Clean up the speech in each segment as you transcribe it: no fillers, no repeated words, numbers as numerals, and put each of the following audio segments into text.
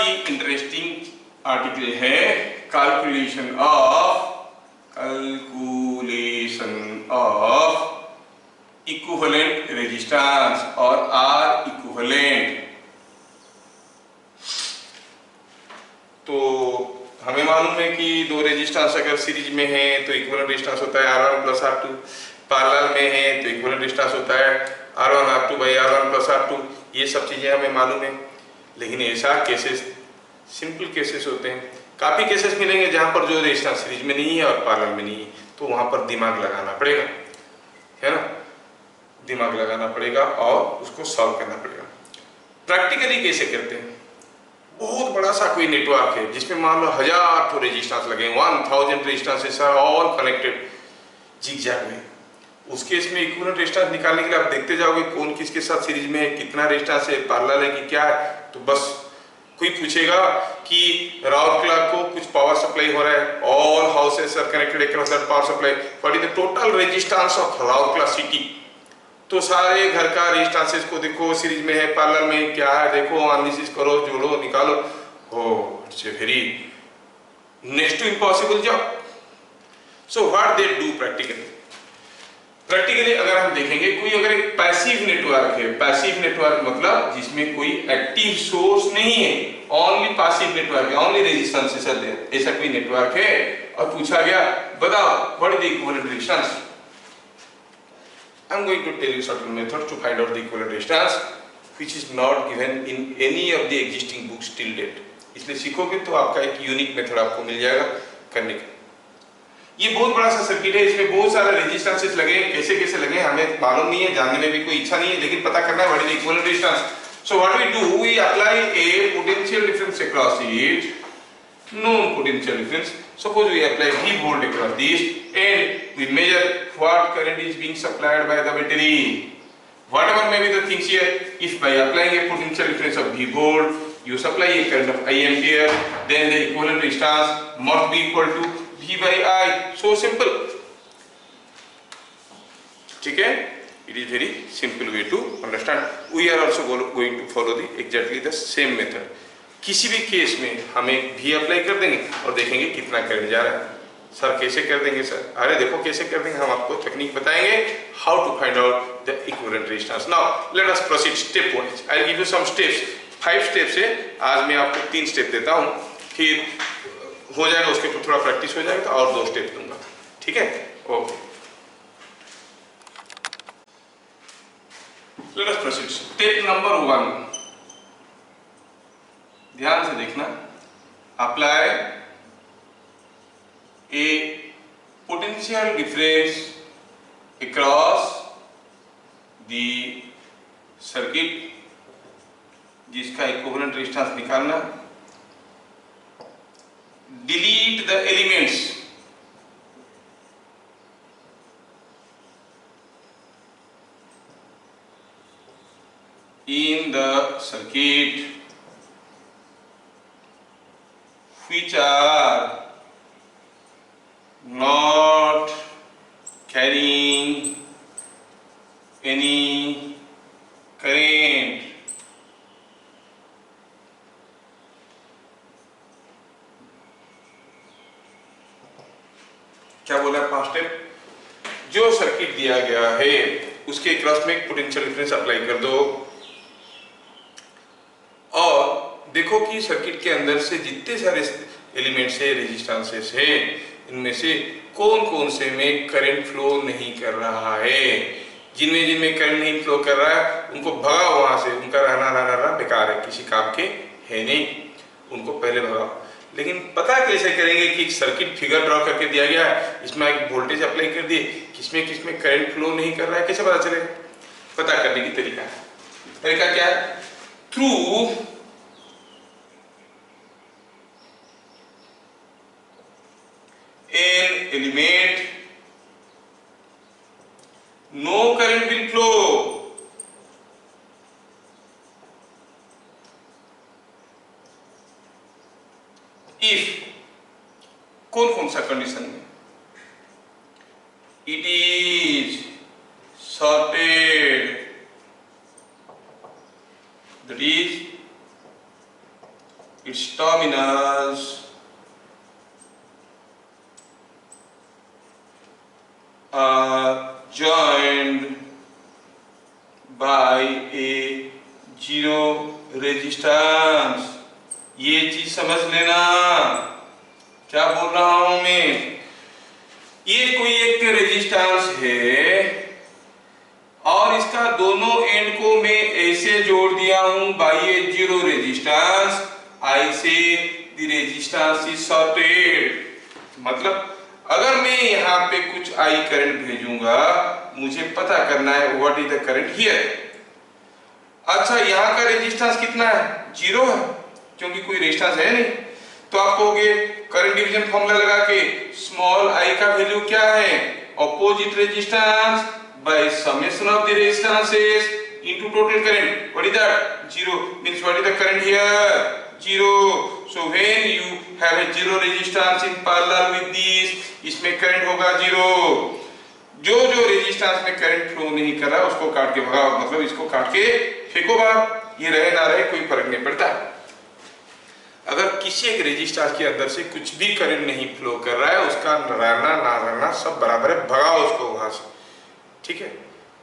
ही interesting article है calculation of equivalent resistance और are equivalent. तो हमें मालूम है कि दो रेजिस्टेंस अगर सीरीज में है तो इक्विवेलेंट रेजिस्टेंस होता है R1 प्लस R2, पैरेलल में है तो इक्विवेलेंट रेजिस्टेंस होता है R1 R2 by R1 plus R2। ये सब चीजें हमें मालूम है, लेकिन ऐसा केसेस सिंपल केसेस होते हैं। काफी केसेस मिलेंगे जहां पर जो रेजिस्टेंस सीरीज में नहीं है और पैरेलल में नहीं है, तो वहां पर दिमाग लगाना पड़ेगा, है ना, दिमाग लगाना पड़ेगा और उसको सॉल्व करना पड़ेगा। प्रैक्टिकली कैसे करते हैं? बहुत बड़ा सा कोई नेटवर्क है जिसमें मान लो 1000 तो रेजिस्टेंस लगे, 1000 resistances are all connected zigzag में। उस केस में इक्विवेलेंट रेजिस्टेंस निकालने के लिए आप देखते जाओगे कौन किसके साथ सीरीज में है, कितना रेजिस्टेंस है, पैरेलल है कि क्या है। तो बस कोई पूछेगा कि राउरकेला को कुछ पावर सप्लाई हो रहा है, all houses are connected across that power supply, what is the total resistance of Rourkela city. तो सारे घर का रेजिस्टेंसेस को देखो, सीरीज में है, पैरेलल में क्या है, देखो, एनालिसिस करो, जोड़ो, निकालो। Oh, it's a very next to impossible job. So what they do practically अगर हम देखेंगे, कोई अगर एक पैसिव नेटवर्क है, पैसिव नेटवर्क मतलब जिसमें कोई एक्टिव सोर्स नहीं है, ओनली पैसिव नेटवर्क है, ओनली रेजिस्टेंसेस आर देयर, ऐसा कोई नेटवर्क है और पूछा गया बताओ what is the equivalent resistance. I am going to tell you certain methods to find out the equivalent resistance which is not given in any of the existing books till date। इसलिए सीखोगे तो आपका एक unique method आपको मिल जाएगा करने का। ये बहुत बड़ा सा सर्किट है, इसमें बहुत सारे रेजिस्टेंसेस लगे, कैसे कैसे लगे हमें मालूम नहीं है, जानने में भी कोई इच्छा नहीं है, लेकिन पता करना है what is the equivalent resistance. So what we do, we apply a potential difference across it, known potential difference। Suppose we apply V volt across this and we measure what current is being supplied by the battery, whatever may be the things here। If by applying a potential difference of V volt you supply a current of I ampere, then the equivalent resistance must be equal to V by I। So simple, ठीक है, it is very simple way to understand। We are also going to follow the exactly the same method। किसी भी case में हमें भी apply कर देंगे और देखेंगे कितना करंट जा रहा है। सर कैसे कर देंगे सर? अरे देखो कैसे कर देंगे, हम आपको टेक्निक बताएंगे how to find out the equivalent resistance. Now let us proceed step wise. I will give you some steps, 5 steps है। आज मैं आपको 3 स्टेप देता हूं, फिर हो जाएगा, उसके ऊपर थोड़ा प्रैक्टिस हो जाएगा तो और 2 स्टेप दूंगा, ठीक है? Okay, late us proceed. Step number 1, ध्यान से देखना। Apply a potential difference across the circuit जिसका इक्विवेलेंट रेजिस्टेंस निकालना। Delete the elements, in the circuit which are not carrying any current। क्या बोला? 5 स्टेप। जो सर्किट दिया गया है उसके क्रॉस में एक पोटेंशियल डिफरेंस अप्लाई कर दो और देखो कि सर्किट के अंदर से जितने सारे एलिमेंट्स है, रेजिस्टेंसेस है, इनमें से कौन कौन से में करंट फ्लो नहीं कर रहा है। जिनमें जिनमें करंट नहीं फ्लो कर रहा है उनको भगाओ वहां से, उनका रहना बेकार है, किसी काम के है नहीं, उनको पहले भगाओ। लेकिन पता कैसे करेंगे कि सर्किट फिगर ड्रॉ करके दिया गया है, इसमें एक वोल्टेज अप्लाई कर दिए, किसमें करंट फ्लो नहीं कर रहा है, कैसे पता चलेगा? पता करने की तरीका क्या है? Through an element no current will flow if कौन सा कंडीशन में? It is shorted, that is its terminals are joined by a zero resistance। ये चीज समझ लेना, क्या बोल रहा हूं मैं। ये कोई एक रेजिस्टेंस है और इसका दोनों एंड को मैं ऐसे जोड़ दिया हूं बाय ए जीरो रेजिस्टेंस। आई से द रेजिस्टेंस इज शॉर्टेड। मतलब अगर मैं यहाँ पे कुछ आई करंट भेजूंगा, मुझे पता करना है what is the current here. अच्छा, यहाँ का रेजिस्टेंस कितना है? जीरो है, क्योंकि कोई रेजिस्टेंस है नहीं। तो आप कहोगे करंट डिवीजन फॉर्मूला लगा के स्मॉल आई का वैल्यू क्या है? Opposite resistance by summation of the resistances into total current. What is that? Zero. Means what is the current here? Zero. So when you have a zero resistance in parallel with this, इसमें current होगा zero. जो जो resistance में current flow नहीं कर रहा उसको काट के भगाओ, मतलब इसको काट के फेंको बाहर। ये रहे ना रहे कोई फर्क नहीं पड़ता। अगर किसी एक रेजिस्टेंस के अंदर से कुछ भी करंट नहीं फ्लो कर रहा है, उसका रहना ना रहना सब बराबर है, भगाओ उसको वहां से। ठीक है,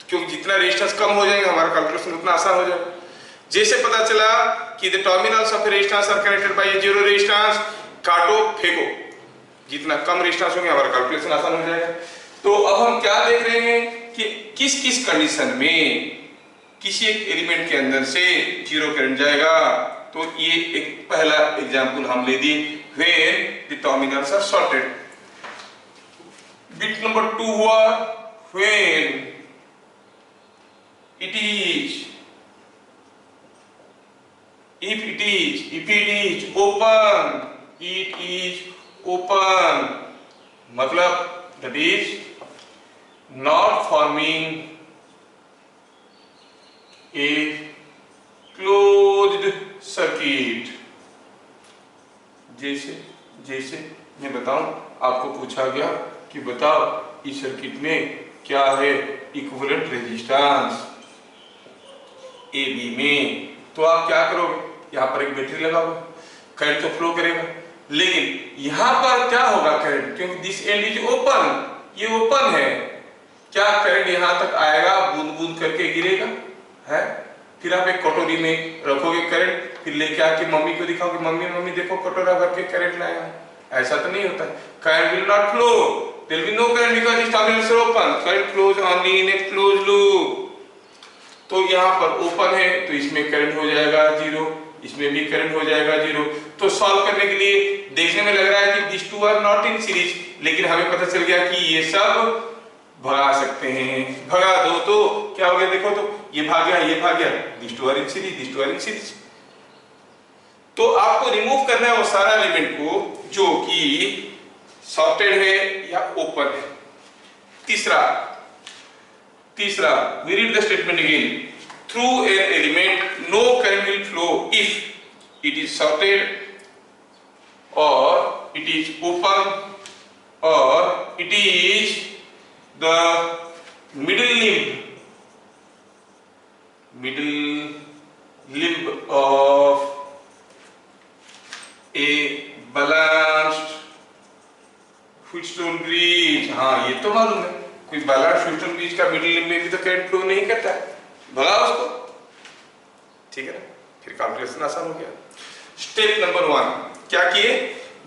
क्योंकि जितना रेजिस्टेंस कम हो जाएगा हमारा कैलकुलेशन उतना आसान हो जाएगा। जैसे पता चला कि the terminals of resistance R connected by zero resistance, काटो फेंको। जितना कम रेजिस्टेंस होंगे हमारा कैलकुलेशन आसान हो जाएगा। तो अब हम क्या देख रहे हैं कि किस किस कंडीशन में किसी एक एलिमेंट के अंदर से जीरो करंट जाएगा। तो ये एक पहला एग्जांपल हम ले दिए, when the terminals are shorted. Bit number 2 हुआ when it is if it is open, it is open, मतलब that is not forming a closed circuit। जैसे मैं बताऊं, आपको पूछा गया कि बताओ इस सर्किट में क्या है इक्विवेलेंट रेजिस्टेंस ए बी में, तो आप क्या करोगे? यहाँ पर एक बैटरी लगाओगे, करंट तो फ्लो करेगा। लेकिन यहाँ पर क्या होगा करंट, क्योंकि दिस एंड इज ओपन, ये ओपन है, क्या करंट यहाँ तक आएगा, बूंद बूंद करके गिरेगा है। फिर आप एक कटोरी में रखोगे करंट, फिर लेके आके मम्मी को दिखाओगे, मम्मी मम्मी देखो कटोरा भर के करंट लाया। ऐसा तो नहीं होता है। Current will not flow, there will be no current because this terminals are open, current flows only in a closed loop. तो यहाँ पर ओपन है तो इसमें करंट हो जाएगा जीरो, इसमें भी करंट हो जाएगा जीरो। तो सॉल्व करने के लिए देखने में लग रहा है कि this two are not in series, लेकिन हमें पता चल गया कि ये सब भगा सकते हैं। भगा दो तो क्या हो गया, देखो तो ये भाग गया, ये भाग गया, this two are in series, this two are in series. तो आपको रिमूव करना है वो सारा एलिमेंट को जो कि शॉर्टेड है या ओपन है। तीसरा we read the statement again, through an element no current will flow if it is shorted or it is open or it is the middle limb of a balanced Wheatstone bridge। हाँ ये तो मालूम है, कोई balance Wheatstone bridge का middle limb में भी तो करंट फ्लो नहीं करता है, भगा उसको। ठीक है ना, फिर कैलकुलेशन आसान हो गया। स्टेप नंबर 1 क्या किए,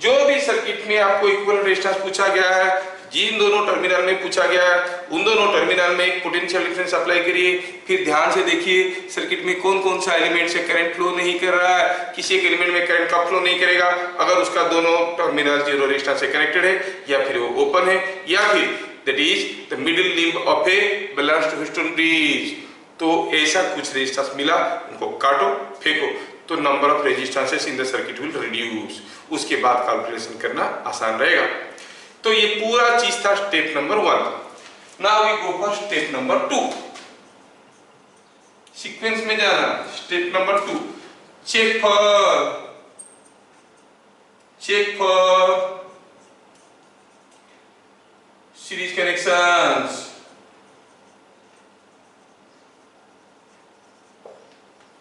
जो भी सर्किट में आपको इक्विवेलेंट रेजिस्टेंस पूछा गया है, जिन दोनों टर्मिनल में पूछा गया है, उन दोनों टर्मिनल में एक पोटेंशियल डिफरेंस अप्लाई करिए। फिर ध्यान से देखिए सर्किट में कौन कौन सा एलिमेंट से करंट फ्लो नहीं कर रहा है, किसी एक एलिमेंट में करंट कब फ्लो नहीं करेगा, अगर उसका दोनों टर्मिनल जीरो रेजिस्टेंस से कनेक्टेड है या फिर वो ओपन है या फिर that is the middle limb of a balanced Wheatstone bridge। तो ऐसा कुछ रेजिस्टेंस मिला, उनको काटो फेंको, तो number of resistances in the circuit will reduce. उसके बाद कैलकुलेशन करना आसान रहेगा। तो ये पूरा चीज था step number 1। Now we go for step number 2। Sequence में जाना। Step number 2, check for series connections.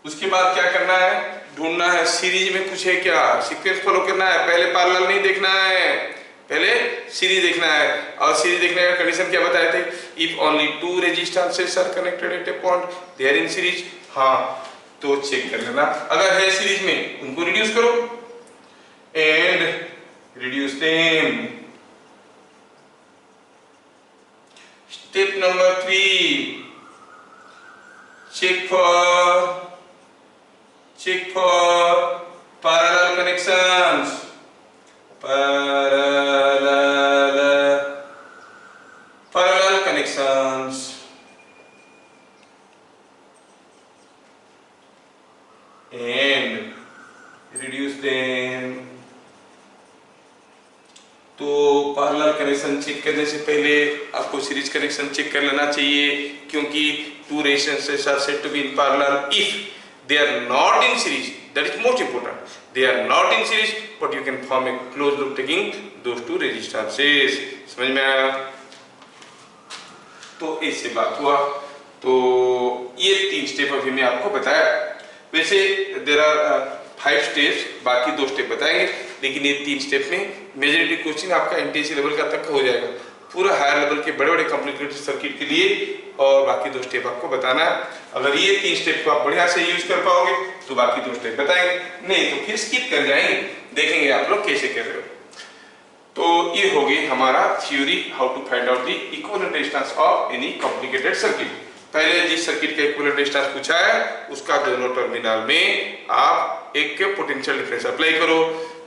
उसके बाद क्या करना है, ढूंढना बोलना है सीरीज में कुछ है क्या, सीक्वेंस फॉलो करना है, पहले पैरेलल नहीं देखना है, पहले सीरीज देखना है। और सीरीज देखने का कंडीशन क्या बताए थे, if only two resistances are connected at a point they are in series. हाँ तो चेक कर लेना, अगर है सीरीज में उनको रिड्यूस करो and reduce them. Step number 3, check for parallel connections, parallel connections and reduce them। तो पैरेलल कनेक्शन चेक करने से पहले आपको सीरीज कनेक्शन चेक कर लेना चाहिए, क्योंकि two resistances are said to be in parallel if they are not in series, that is most important, they are not in series but you can form a closed loop taking those two resistances। समझ में आया? तो ऐसे बात हुआ। तो ये 3 step अभी मैं आपको बताया, वैसे देयर आर 5 स्टेप्स, बाकी 2 स्टेप बताएंगे, लेकिन ये 3 स्टेप में मेजॉरिटी क्वेश्चन आपका एनटीसी लेवल का तक हो जाएगा, पूरा हायर लेवल के बड़े बड़े कॉम्प्लिकेटेड सर्किट के लिए, और बाकी 2 स्टेप आपको बताना है। अगर ये 3 स्टेप को आप बढ़िया से यूज कर पाओगे तो बाकी 2 स्टेप बताएंगे, नहीं तो फिर स्किप कर जाएंगे, देखेंगे आप लोग कैसे कर रहे हो। तो ये हो गई हमारा theory how to find out the equivalent resistance of any complicated circuit. पहले जिस सर्किट का इक्विवेलेंट रेजिस्टेंस पूछा है उसका दोनों टर्मिनल में आप एक पोटेंशियल डिफरेंस अप्लाई करो,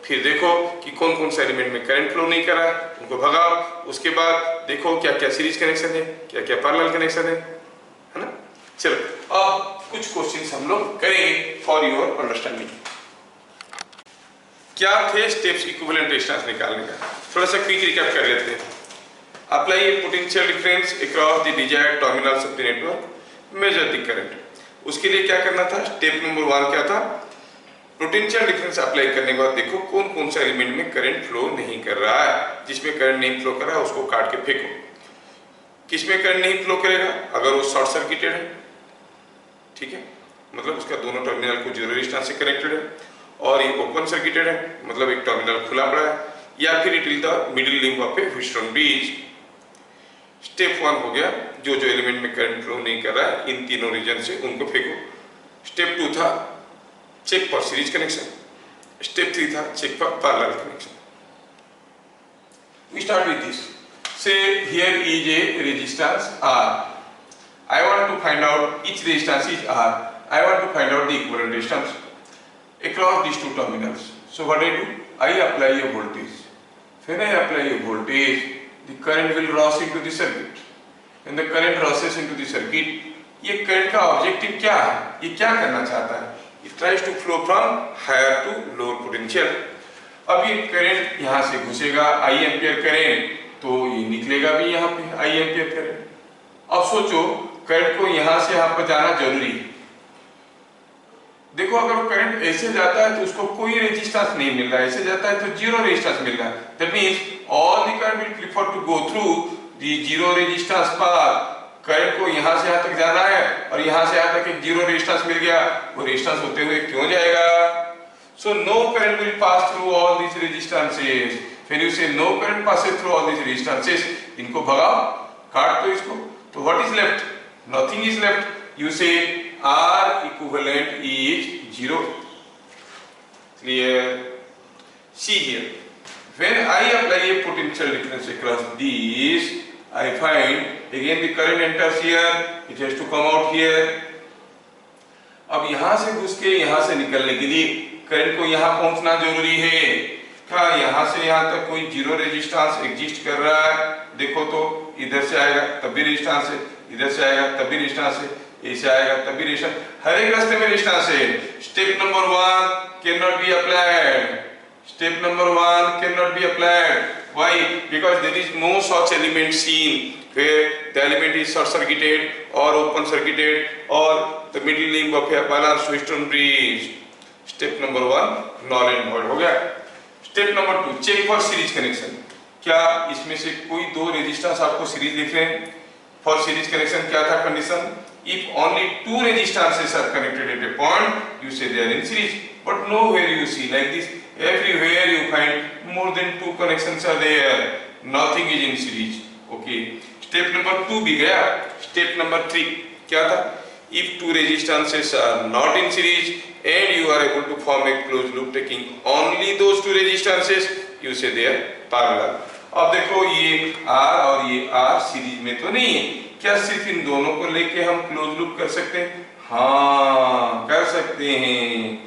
फिर देखो कि कौन कौन से एलिमेंट में करंट फ्लो नहीं करा उनको भगाओ, उसके बाद देखो क्या क्या सीरीज कनेक्शन है, क्या क्या पैरेलल कनेक्शन है ना। चलो अब कुछ क्वेश्चंस हम लोग करेंगे फॉर योर अंडरस्टैंडिंग। क्या थे स्टेप्स इक्विवेलेंट रेजिस्टेंस निकालने का, थोड़ा सा क्विक रिकैप कर लेते हैं। Apply a potential difference across the desired terminals of the network, measure the current. उसके लिए क्या करना था, स्टेप नंबर 1 क्या था, पोटेंशियल डिफरेंस अप्लाई करने के बाद देखो कौन कौन सा एलिमेंट में करंट फ्लो नहीं कर रहा है, जिसमें करंट नहीं फ्लो कर रहा है उसको काट के फेंको। किसमें करंट नहीं फ्लो करेगा, अगर वो शॉर्ट सर्किटेड है, ठीक है, मतलब उसका दोनों टर्मिनल को जीरो रेजिस्टेंस से कनेक्टेड है, और ये ओपन सर्किटेड है, मतलब एक टर्मिनल खुला पड़ा है, या फिर it is the middle link of A Wheatstone bridge. Step 1 हो गया, जो जो एलिमेंट में करंट फ्लो नहीं कर रहा है इन तीनों रीजन से उनको फेंको। स्टेप 2 था check for series connection, step 3 था check for parallel connection. We start with this. Say here is a resistance R. I want to find out each resistance is R. I want to find out the equivalent resistance across these two terminals. So what I do? I apply a voltage. When I apply a voltage, the current will rush into the circuit. When the current rushes into the circuit, ये current का objective क्या है? ये क्या करना चाहता है? It tries to flow from higher to lower potential. अब ये करंट यहाँ से घुसेगा I एम्पियर करंट, तो ये निकलेगा भी यहाँ पे I एम्पियर करंट। अब सोचो करंट को यहाँ से यहाँ पर जाना जरूरी है। देखो अगर करंट ऐसे जाता है तो उसको कोई रेजिस्टेंस नहीं मिल रहा है, ऐसे जाता है तो जीरो रेजिस्टेंस मिल रहा है। That means all the current will prefer to go through the zero resistance path. Current को यहाँ से यहाँ तक जाना है और यहाँ से यहाँ तक एक जीरो रेजिस्टेंस मिल गया, वो रेजिस्टेंस होते हुए क्यों जाएगा? So no current will pass through all these resistances. When you say no current passes through all these resistances, इनको भगाओ, काट दो इसको, तो what is left? Nothing is left. You say R equivalent is 0. Clear? See here. When I apply a potential difference across these, I find again the current enters here. It has to come out here. अब यहाँ से घुस के यहाँ से निकलने के लिए करंट को यहाँ पहुंचना जरूरी है। क्या यहाँ से यहाँ तक कोई जीरो रेजिस्टेंस एग्जिस्ट कर रहा है? देखो तो इधर से आएगा तब भी रेजिस्टेंस है, इधर से आएगा तब भी रेजिस्टेंस है, ऐसे आएगा तब भी रेजिस्टेंस, हर एक रास्ते में रेजिस्टेंस है। Step number 1 can not be applied. Step number 1 can not be applied. Why? Because there is no such element seen where the element is short circuited or open circuited or the middle link of a balanced Wheatstone bridge. Step number 1 null and void हो गया। Step number 2 check for series connection. क्या इसमें से कोई दो resistance आपको series दिख रहे हैं? फॉर सीरीज कनेक्शन क्या था condition? If only two resistances are connected at a point you say they are in series, but nowhere you see like this. Everywhere you find more than 2 connections are there, nothing is in series. Okay, step number 2 भी गया. Step number 3 क्या था? If two resistances are not in series and you are able to form a closed loop taking only those two resistances, you say they are parallel. अब देखो ये R और ये R series में तो नहीं है, क्या सिर्फ इन दोनों को लेके हम क्लोज लूप कर सकते हैं? हाँ, कर सकते हैं.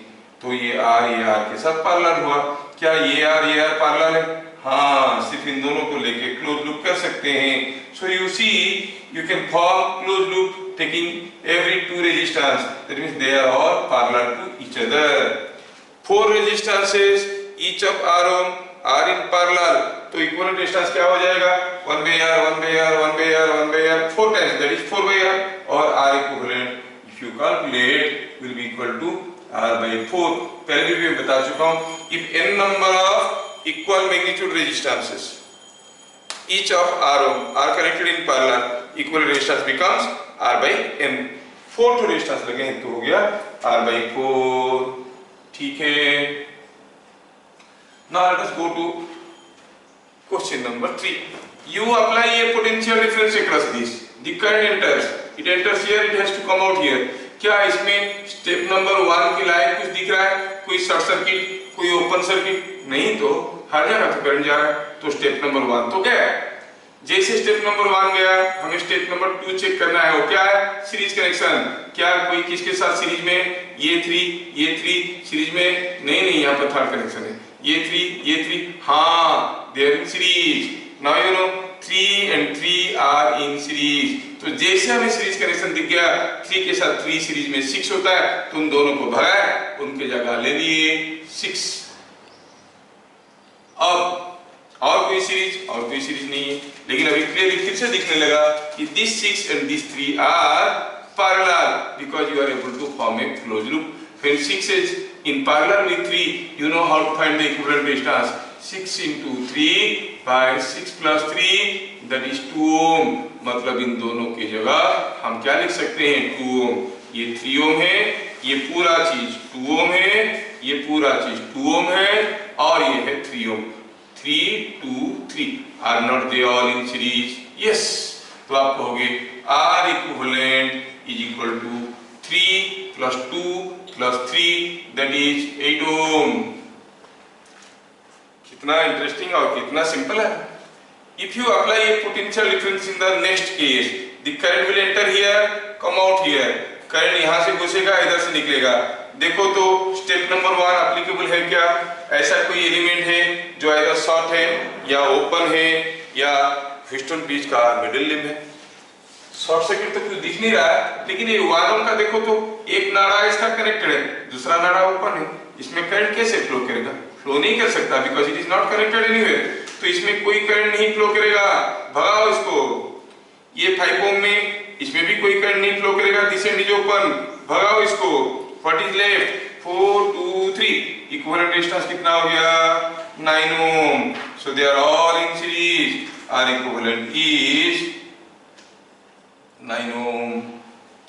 तो ये R के साथ पैरेलल हुआ. क्या ये R पैरेलल है? हाँ, सिर्फ इन दोनों को लेके क्लोज लूप कर सकते हैं. So you see, you can form closed loop taking every two resistance. That means they are all parallel to each other. 4 resistances, each of R ohm are in parallel. तो equivalent resistance क्या हो जाएगा? 1 by R, 1 by R, 1 by R, 1 by R, 4 times, that is 4 by R. और R equivalent, if you calculate, will be equal to R by 4. पहले भी मैं बता चुका हूँ. If n number of equal magnitude resistances, each of R ohm are connected in parallel, equivalent resistance becomes R by n. 4 to resistance लगे हैं तो हो गया R by 4. ठीक है. Now let us go to question number 3. You apply a potential difference across this. The current enters. It enters here. It has to come out here. क्या इसमें step number 1 की लाइन कुछ दिख रहा है? कोई शॉर्ट सर्किट, कोई open circuit? नहीं तो हर जगह तो करंट जा रहा है. तो स्टेप नंबर 1 तो गया. जैसे स्टेप नंबर 1 गया, हमें स्टेप नंबर 2 चेक करना है. वो क्या है? Series connection. क्या कोई किसके साथ सीरीज में? ये 3 सीरीज में नहीं, यहाँ पर थर्ड कनेक्शन है. ये 3 हाँ, they are in series. Now you know 3 and 3 are in series. तो जैसे हमें सीरीज कनेक्शन दिख गया, 3 के साथ 3 सीरीज में 6 होता है, तो उन दोनों को भगाए, उनके जगह ले लिए 6. अब और कोई सीरीज नहीं है, लेकिन अभी क्लियरली फिर से दिखने लगा कि this 6 and this 3 are parallel because you are able to form a closed loop. When 6 is in parallel with 3, you know how to find the equivalent resistance. 6 into 3 by 6 plus 3, that is 2 ohm. मतलब इन दोनों की जगह हम क्या लिख सकते हैं? 2 ohm. ये 3 ohm है, ये पूरा चीज 2 ohm है, ये पूरा चीज 2 ohm है, और ये है 3 ohm. 3, 2, 3 are not they all in series? Yes. तो आप कहोगे R equivalent is equal to 3 plus 2 plus 3, that is 8 ohm. कितना इंटरेस्टिंग और कितना सिंपल है. If you apply a potential difference in the next case, the current will enter here, come out here. Current यहाँ से घुसेगा, इधर से निकलेगा. देखो तो स्टेप नंबर 1 एप्लीकेबल है क्या? ऐसा कोई एलिमेंट है जो either शॉर्ट है या ओपन है या ह्यूस्टन ब्रिज का मिडिल लिंब है. शॉर्ट सर्किट तो कुछ दिख नहीं रहा है, लेकिन ये 1 ohm का देखो तो एक नाड़ा इसका कनेक्टेड है, दूसरा नाड़ा ओपन है. इसमें करंट कैसे फ्लो करेगा? फ्लो नहीं कर सकता because it is not connected anywhere. तो इसमें कोई करंट नहीं फ्लो करेगा. भगाओ इसको. ये 5 ohm में इसमें भी कोई करंट नहीं फ्लो करेगा. This end is open. भगाओ इसको. What is left? 4, 2, 3. Equivalent resistance कितना हो गया? 9 ohm. So they are all in series. R equivalent is 9 ohm.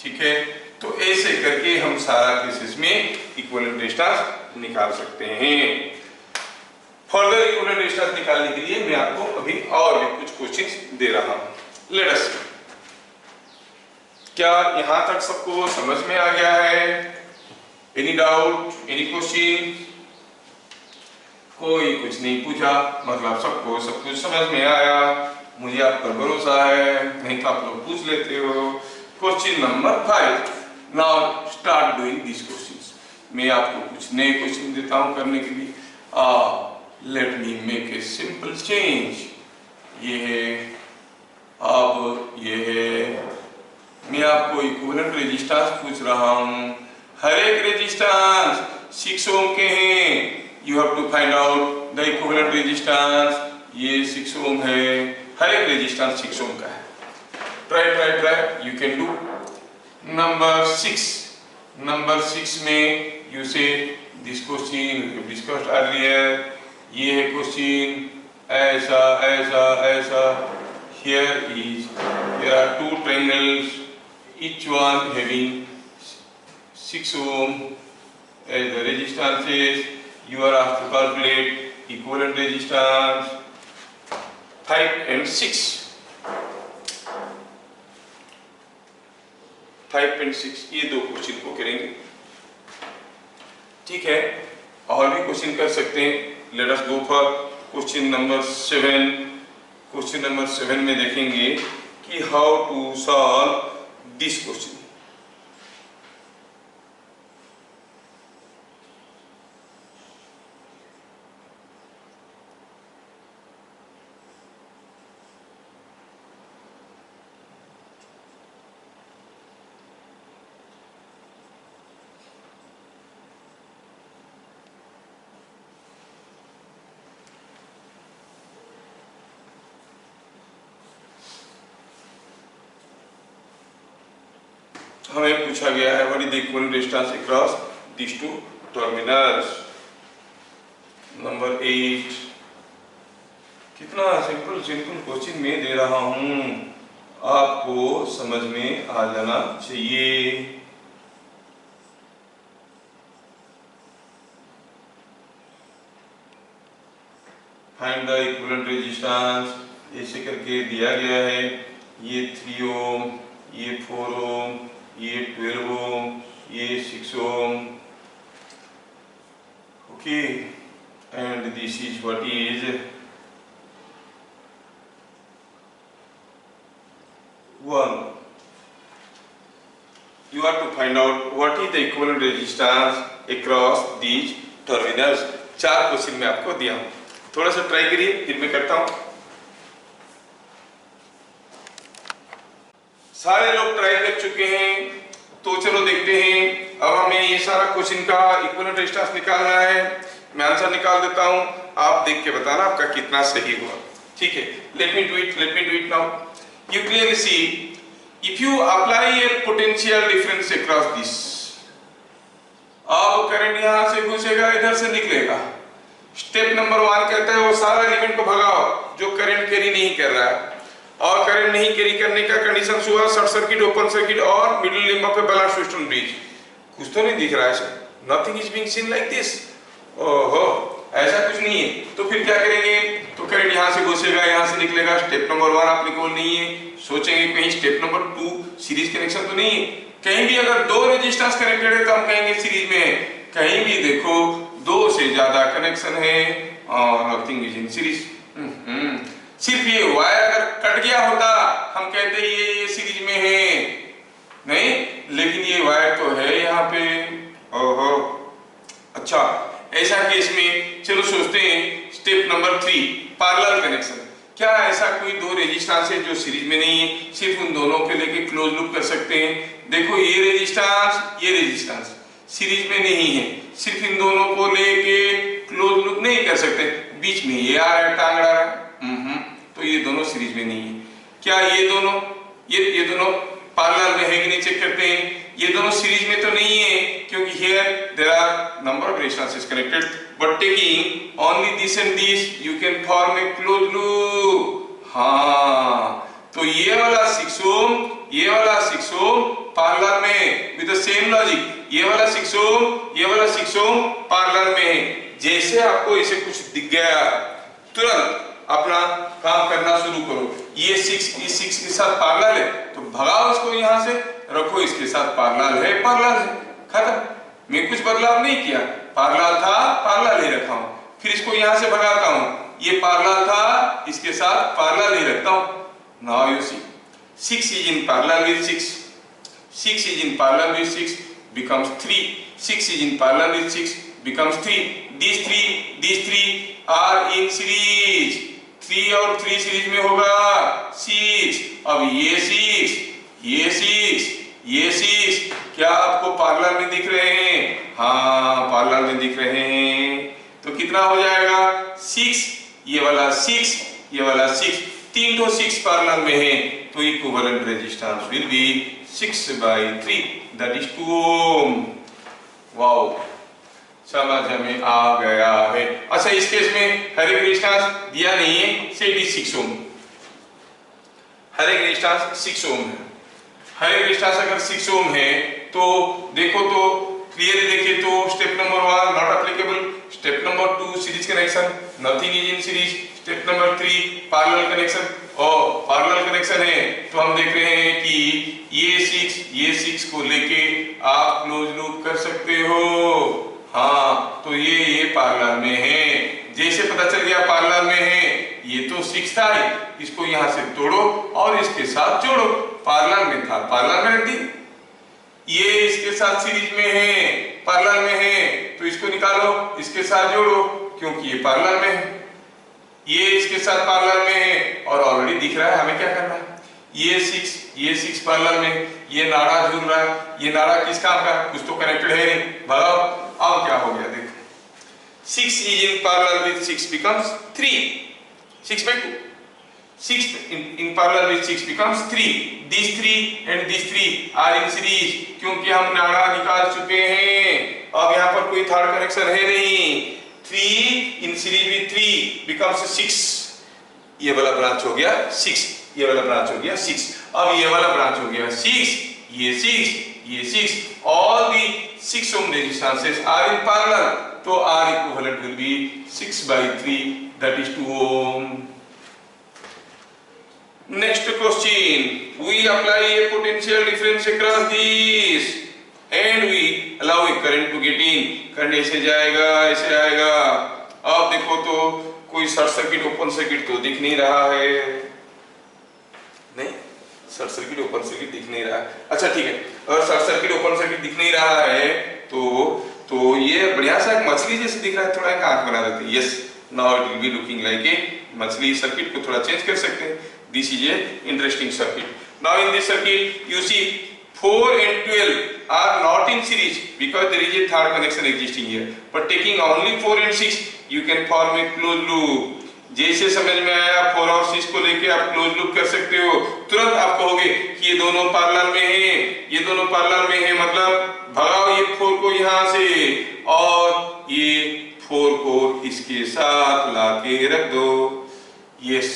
ठीक है. तो ऐसे करके हम सारा केसेस में इक्विवेलेंट रेजिस्टेंस निकाल सकते हैं. फर्दर इक्विवेलेंट रेजिस्टेंस निकालने के लिए मैं आपको अभी और भी कुछ क्वेश्चंस दे रहा हूं. लेट अस सी. क्या यहां तक सबको समझ में आ गया है? Any doubt, any question? कोई कुछ नहीं पूछा, मतलब सबको सब कुछ समझ में आया. मुझे आप पर भरोसा है, नहीं तो आप लोग पूछ लेते हो. Question number 5. Now start doing this questions. मैं आपको कुछ नए क्वेश्चन देता हूं करने के लिए. Let me make a simple change. ये है, अब ये है. मैं आपको इक्विवेलेंट रेजिस्टेंस पूछ रहा हूं. हर एक रेजिस्टेंस 6 ohm के हैं. You have to find out the equivalent resistance. ये 6 ohm है. हर एक रेजिस्टेंस 6 ohm का है. Try you can do. Number 6 में you say this question we discussed earlier. ये है क्वेश्चन. ऐसा. Here are 2 triangles, each one having 6 ohm as the resistances, you are asked to calculate equivalent resistance 5 and 6. 5 and 6 ये दो question को करेंगे, ठीक है। और भी क्वेश्चन कर सकते हैं। Let us go for question number 7। Question number 7 में देखेंगे कि how to solve this question. हमें पूछा गया है what is the equivalent resistance across this two terminals. Number 8। कितना सिंपल क्वेश्चन मैं दे रहा हूं, आपको समझ में आ जाना चाहिए। फाइंड द इक्विवेलेंट रेजिस्टेंस, ऐसे करके दिया गया है। ये 3 ओम, ये 4 ओम, ये 12 ओम, ये 6 ohm, okay. And this is what is 1। You are to find out what is the equivalent resistance across these terminals। 4 question में आपको दिया हूं, थोड़ा सा ट्राई करिए, फिर मैं करता हूं। सारे लोग ट्राई कर चुके हैं, तो चलो देखते हैं। अब हमें ये सारा क्वेश्चन का इक्विवेलेंट रेजिस्टेंस निकालना है। मैं आंसर निकाल देता हूं, आप देख के बताना आपका कितना सही हुआ, ठीक है। Let me do it now. You clearly see, if you apply a potential difference across this, अब करंट यहां से घुसेगा, इधर से निकलेगा। स्टेप नंबर 1 कहता है वो सारा एलिमेंट को भगाओ जो करंट कैरी नहीं कर रहा है। और करंट नहीं कैरी करने का कंडीशन हुआ शॉर्ट सर्किट, ओपन सर्किट और middle limb of a balanced Houston bridge. कुछ तो नहीं दिख रहा है sir, nothing is being seen like this. ओहो, ऐसा कुछ नहीं है। तो फिर क्या करेंगे, तो करंट यहां से घुसेगा, यहां से निकलेगा। स्टेप नंबर 1 एप्लीकेबल नहीं है। सोचेंगे कहीं स्टेप नंबर 2 सीरीज कनेक्शन तो नहीं है। कहीं भी अगर 2 रेजिस्टेंस कनेक्टेड है तो हम कहेंगे सीरीज में है। कहीं भी देखो 2 से ज्यादा कनेक्शन है और नथिंग इज इन सीरीज। सिर्फ ये वायर अगर कट गया होता हम कहते ये सीरीज में है, नहीं, लेकिन ये वायर तो है यहाँ पे। ओहो, अच्छा, ऐसा केस में चलो सोचते हैं स्टेप नंबर 3 पैरेलल कनेक्शन। क्या ऐसा कोई 2 रेजिस्टेंस है जो सीरीज में नहीं है, सिर्फ उन दोनों के लेके क्लोज लूप कर सकते हैं। देखो ये रेजिस्टेंस सीरीज में नहीं है, सिर्फ इन दोनों को लेके क्लोज लूप नहीं कर सकते। बीच में ये आ रहा है, टांग रहा है, तो ये दोनों सीरीज में नहीं है। क्या ये दोनों पैरेलल में है कि नहीं चेक करते हैं। ये दोनों सीरीज में तो नहीं है क्योंकि here there are number of resistances connected, but taking only this and this you can form a close loop. हाँ, तो ये वाला 6 ओम, ये वाला 6 ओम पैरेलल में विद द सेम लॉजिक। ये वाला 6 ओम, ये वाला 6 ओम पैरेलल में है। जैसे आपको इसे कुछ दिख गया, तुरंत अपना काम करना शुरू करो। ये 6 इस 6 के साथ पैरेलल है तो भगाओ इसको, यहां से रखो, इसके साथ पैरेलल है, खत्म। मैं कुछ बदलाव नहीं किया, पैरेलल था, पैरेलल ही रखा हूं। फिर इसको यहां से भगाता हूं, ये पैरेलल था, इसके साथ पैरेलल ही रखता हूं। Now you see 6 is in parallel with 6, 6 is in parallel with 6 becomes 3, 6 is in parallel with 6 becomes 3. These three are in series। 3 और 3 सीरीज में होगा 6। अब ये 6, ये 6, ये 6 क्या आपको पैरेलल में दिख रहे हैं? हाँ, पैरेलल में दिख रहे हैं। तो कितना हो जाएगा? 6, ये वाला 6, ये वाला 6, 3 तो 6 पैरेलल में है, तो equivalent resistance will be 6/3 that is 2 ohm. Wow, समझ में आ गया है। अच्छा, इस केस में हर एक रेजिस्टेंस दिया नहीं है, से 6 ओम। हर एक रेजिस्टेंस 6 ओम है। हर एक रेजिस्टेंस अगर 6 ओम है तो देखो तो क्लियरली देखिए तो step number 1 not applicable, step number 2 series connection, nothing is in series, step number 3 parallel connection. और पैरेलल कनेक्शन है तो हम देख रहे हैं कि ये 6 को लेके आप क्लोज लूप कर सकते हो। हाँ तो ये पैरेलल में है, जैसे पता चल गया पैरेलल में है, ये तो 6 था, इसको यहां से तोड़ो और इसके साथ जोड़ो, पैरेलल में था पैरेलल में रख दी, ये इसके साथ सीरीज में है, पैरेलल में है, तो इसको निकालो, इसके साथ जोड़ो क्योंकि ये पैरेलल में है, ये इसके साथ पैरेलल में है और ऑलरेडी दिख रहा है हमें क्या करना है, ये 6 पैरेलल में, ये नाड़ा जुड़ रहा है, ये नाड़ा किस काम का, कुछ तो कनेक्टेड है नहीं, भगाओ। अब क्या हो गया देखो, 6 is in parallel with 6 becomes 3, 6 by 2, 6 in parallel with 6 becomes 3, these 3 and these 3 are in series, क्योंकि हम नाड़ा निकाल चुके हैं, अब यहाँ पर कोई थर्ड कनेक्शन है नहीं, 3 in series with 3 becomes 6, ये वाला ब्रांच हो गया 6, ये वाला ब्रांच हो गया 6, अब ये वाला ब्रांच हो गया 6, ये 6, ये 6, all the 6 ohm resistances are in parallel, तो R equivalent will be 6 by 3, that is 2 ohm. Next question, we apply a potential difference across these and we allow a current to get in, current ऐसे जाएगा ऐसे आएगा। अब देखो तो कोई short circuit open circuit तो दिख नहीं रहा है, नहीं शॉर्ट सर्किट ओपन सर्किट दिख नहीं रहा है, अच्छा ठीक है, अगर शॉर्ट सर्किट ओपन सर्किट दिख नहीं रहा है तो ये बढ़िया सा एक मछली जैसे दिख रहा है, थोड़ा एक आंख बना देते हैं, yes now it will be looking like a मछली, सर्किट को थोड़ा चेंज कर सकते हैं, this is a interesting circuit. Now in this circuit you see 4 and 12 are not in series because there is a third connection existing here, but taking only 4 and 6 you can form a closed loop। जैसे समझ में आया 4 और 6 को लेके आप close loop कर सकते हो, तुरंत आप कहोगे कि ये दोनों पैरेलल में है, ये दोनों पैरेलल में है, मतलब भगाओ ये 4 को यहाँ से और ये 4 को इसके साथ लाके रख दो, yes.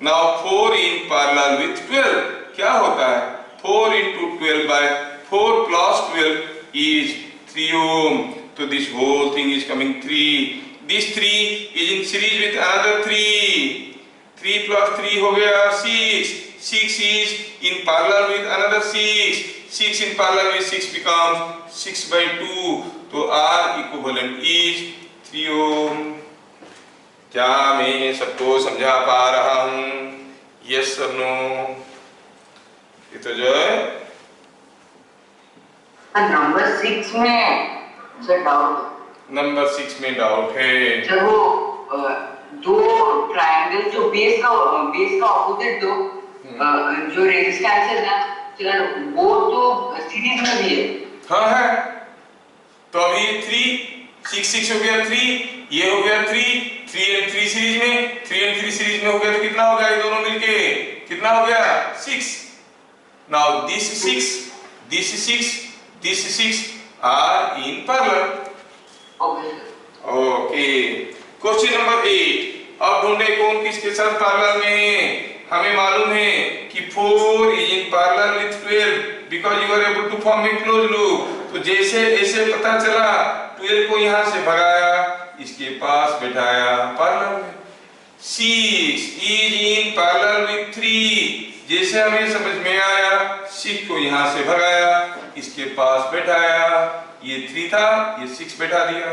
Now 4 in parallel with 12 क्या होता है, 4 into 12 by 4 plus 12 is 3 ohm, so this whole thing is coming 3, this 3 is in series with another 3, 3 plus 3 हो गया 6, 6 is in parallel with another 6, 6 in parallel with 6 becomes 6 by 2, तो R equivalent is 3 ohm। क्या मैं सबको समझा पा रहा हूँ, यस और नो? ये तो जो है नंबर 6 में सर डाउट, नंबर 6 में डाउट है, जब वो दो ट्रायंगल जो बेस का ऑपोजिट दो जो रेजिस्टेंस है ना चलो वो तो सीरीज में भी है, हाँ है, तो अभी 3 6 6 हो गया 3, ये हो गया 3 and 3 सीरीज में, 3 and 3 सीरीज में हो गया तो कितना हो गया, ये दोनों मिलके कितना हो गया 6। Now this 6 are in parallel, okay। Question number 8, अब ढूंढे कौन किसके साथ पैरेलल में है, हमें मालूम है कि 4 is in parallel with 12 because you are able to form a closed loop, तो जैसे ऐसे पता चला 12 को यहाँ से भगाया, इसके पास बैठाया पैरेलल में, 6 is in parallel with 3, जैसे हमें समझ में आया 6 को यहाँ से भगाया, इसके पास बैठाया, ये 3 था ये 6 बैठा दिया,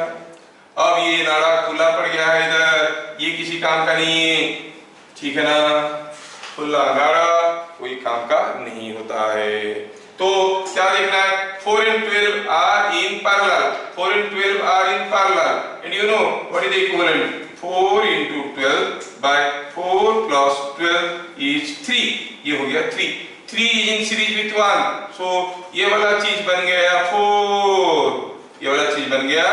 अब ये नाड़ा खुला पड़ गया है इधर, ये किसी काम का नहीं है, ठीक है ना, खुला नाड़ा कोई काम का नहीं होता है। तो क्या देखना है, 4 and 12 are in parallel, 4 and 12 are in parallel, and you know what is the equivalent, 4 into 12 by 4 plus 12 is 3, ये हो गया 3, 3 is in series with 1, so ये वाला चीज बन गया 4, ये वाला चीज बन गया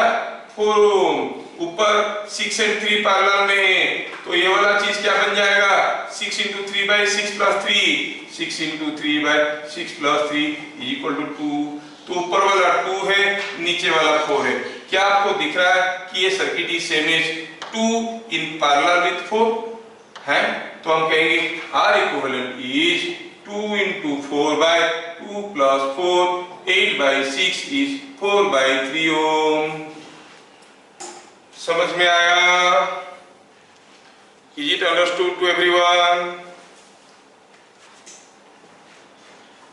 4 ohm, ऊपर 6 and 3 पैरेलल में है, तो ये वाला चीज क्या बन जाएगा, 6 into 3 by 6 plus 3, 6 into 3 by 6 plus 3 is equal to 2, तो ऊपर वाला 2 है, नीचे वाला 4 है, क्या आपको दिख रहा है कि ये circuit is same as 2 in parallel with 4 है, तो हम कहेंगे R equivalent is 2 into 4 by 2 plus 4 8/6 is 4/3 ohm। समझ में आया? Is it understood to everyone?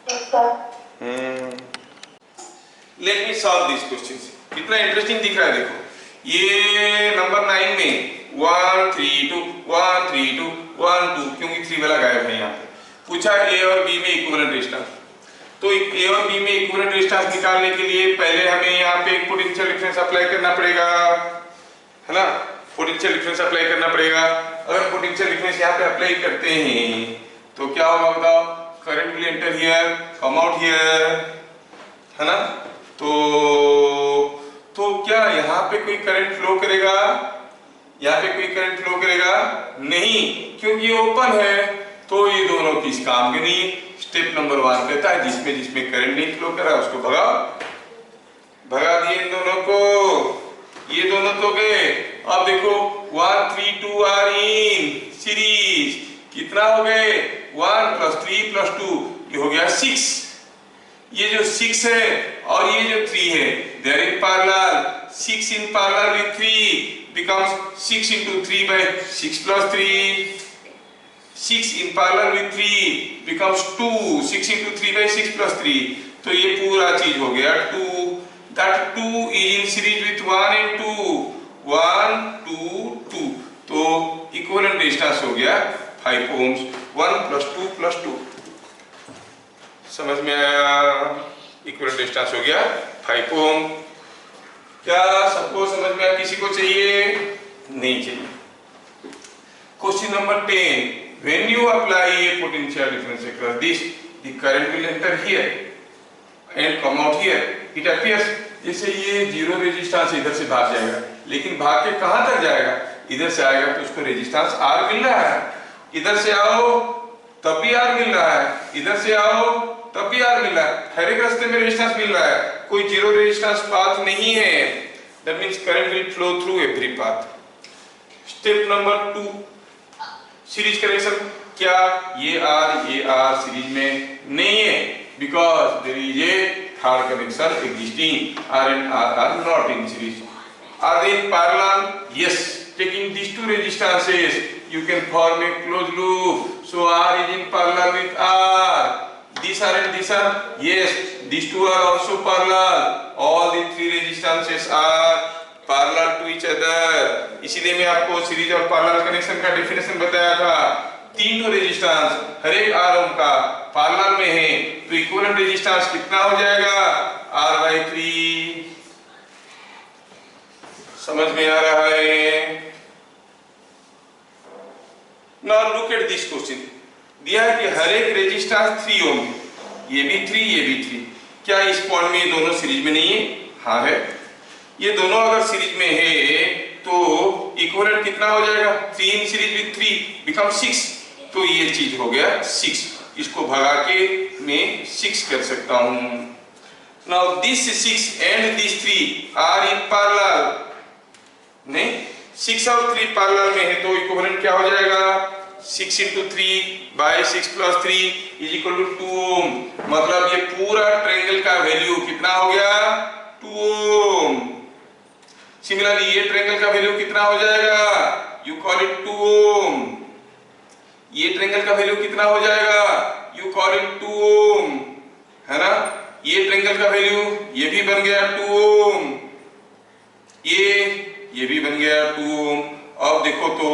Yes, sir. Let me solve these questions। कितना इंटरेस्टिंग दिख रहा है देखो। ये नंबर 9 में 1 3 2 1 3 2 1 2 क्योंकि 3 वाला गायब है यहाँ पे। पूछा ए और बी में इक्विवेलेंट रेजिस्टेंस। तो ए और बी में इक्विवेलेंट रेजिस्टेंस निकालने के लिए पहले हमें यहाँ पे एक पोटेंशियल डिफरेंस अप्लाई करना पड़ेगा, है ना। पोटेंशियल डिफरेंस अप्लाई करना पड़ेगा। अगर पोटेंशियल डिफरेंस यहाँ पे अप्लाई करते हैं तो क्या होगा बताओ? Current will enter here, come out here, है ना। तो क्या यहाँ पे कोई करंट फ्लो करेगा? यहाँ पे कोई करंट फ्लो करेगा नहीं, क्योंकि ये ओपन है। तो ये दोनों किस काम के नहीं। स्टेप नंबर 1 कहता है जिसमें करंट नहीं फ्लो कर रहा उसको भगा दिए इन दोनों को। ये दोनों तो गए। अब देखो 1 3 2 आर इन सीरीज। कितना हो गए? 1 + 3 + 2 ये हो गया 6। ये जो 6 है और ये जो 3 है they are in parallel। 6 in parallel with 3 becomes 6 into 3/6 + 3। 6 in parallel with 3 becomes 2। 6 into 3/6 + 3। तो ये पूरा चीज हो गया 2। That 2 is in series with 1 and 2। 1 2 2 तो इक्विवेलेंट रेजिस्टेंस हो गया 5 ohms। 1 + 2 + 2 समझ में आया? इक्विवेलेंट रेजिस्टेंस हो गया 5 ohm। क्या सबको समझ में आया? किसी को चाहिए? नहीं चाहिए। Question number 10। When you apply a potential difference across this, the current will enter here and come out here। It appears जैसे ये जीरो रेजिस्टेंस इधर से भाग जाएगा, लेकिन भाग के कहां तक जाएगा? इधर से आएगा तो उसको रेजिस्टेंस R मिल रहा है। इधर से आओ तब भी R मिल रहा है, इधर से आओ तब भी R मिल रहा है। हर एक रास्ते में रेजिस्टेंस मिल रहा है, कोई जीरो रेजिस्टेंस पाथ नहीं है। That means current will flow through every path। Step number 2 series connection. क्या ये R सीरीज में नहीं है? Because there is a third connection existing. R and R are not in series। Are they in parallel? Yes। Taking these two resistances you can form a closed loop। So R is in parallel with R। These are and these are? Yes। These two are also parallel। All the three resistances are parallel to each other। इसीलिए मैं आपको series और parallel connection का definition बताया था। तीनों resistance हर एक R ohm का पैरेलल में है तो इक्विवेलेंट रेजिस्टेंस कितना हो जाएगा? R/3। समझ में आ रहा है? Now look at this question। दिया है कि हर एक रेजिस्टेंस 3 ohm, ये भी 3 ये भी 3। क्या इस पॉइंट में ये दोनों सीरीज में नहीं है? हाँ है। ये दोनों अगर सीरीज में है तो इक्विवेलेंट कितना हो जाएगा? 3 in series with 3 becomes 6। तो ये चीज हो गया 6। इसको भगा के मैं 6 कर सकता हूं। Now this 6 and this 3 are in parallel। नहीं, 6 और 3 पैरेलल में है तो इक्विवेलेंट क्या हो जाएगा? 6 into 3/6 + 3 = 2 ohm। मतलब ये पूरा ट्रायंगल का वैल्यू कितना हो गया? 2 ohm। सिमिलरली ये ट्रायंगल का वैल्यू कितना हो जाएगा? You call it 2 ohm। ये ट्रायंगल का वैल्यू कितना हो जाएगा? यू कॉल इट 2 ohm, है ना। ये ट्रायंगल का वैल्यू ये भी बन गया 2 ohm। ये भी बन गया 2 ohm। अब देखो तो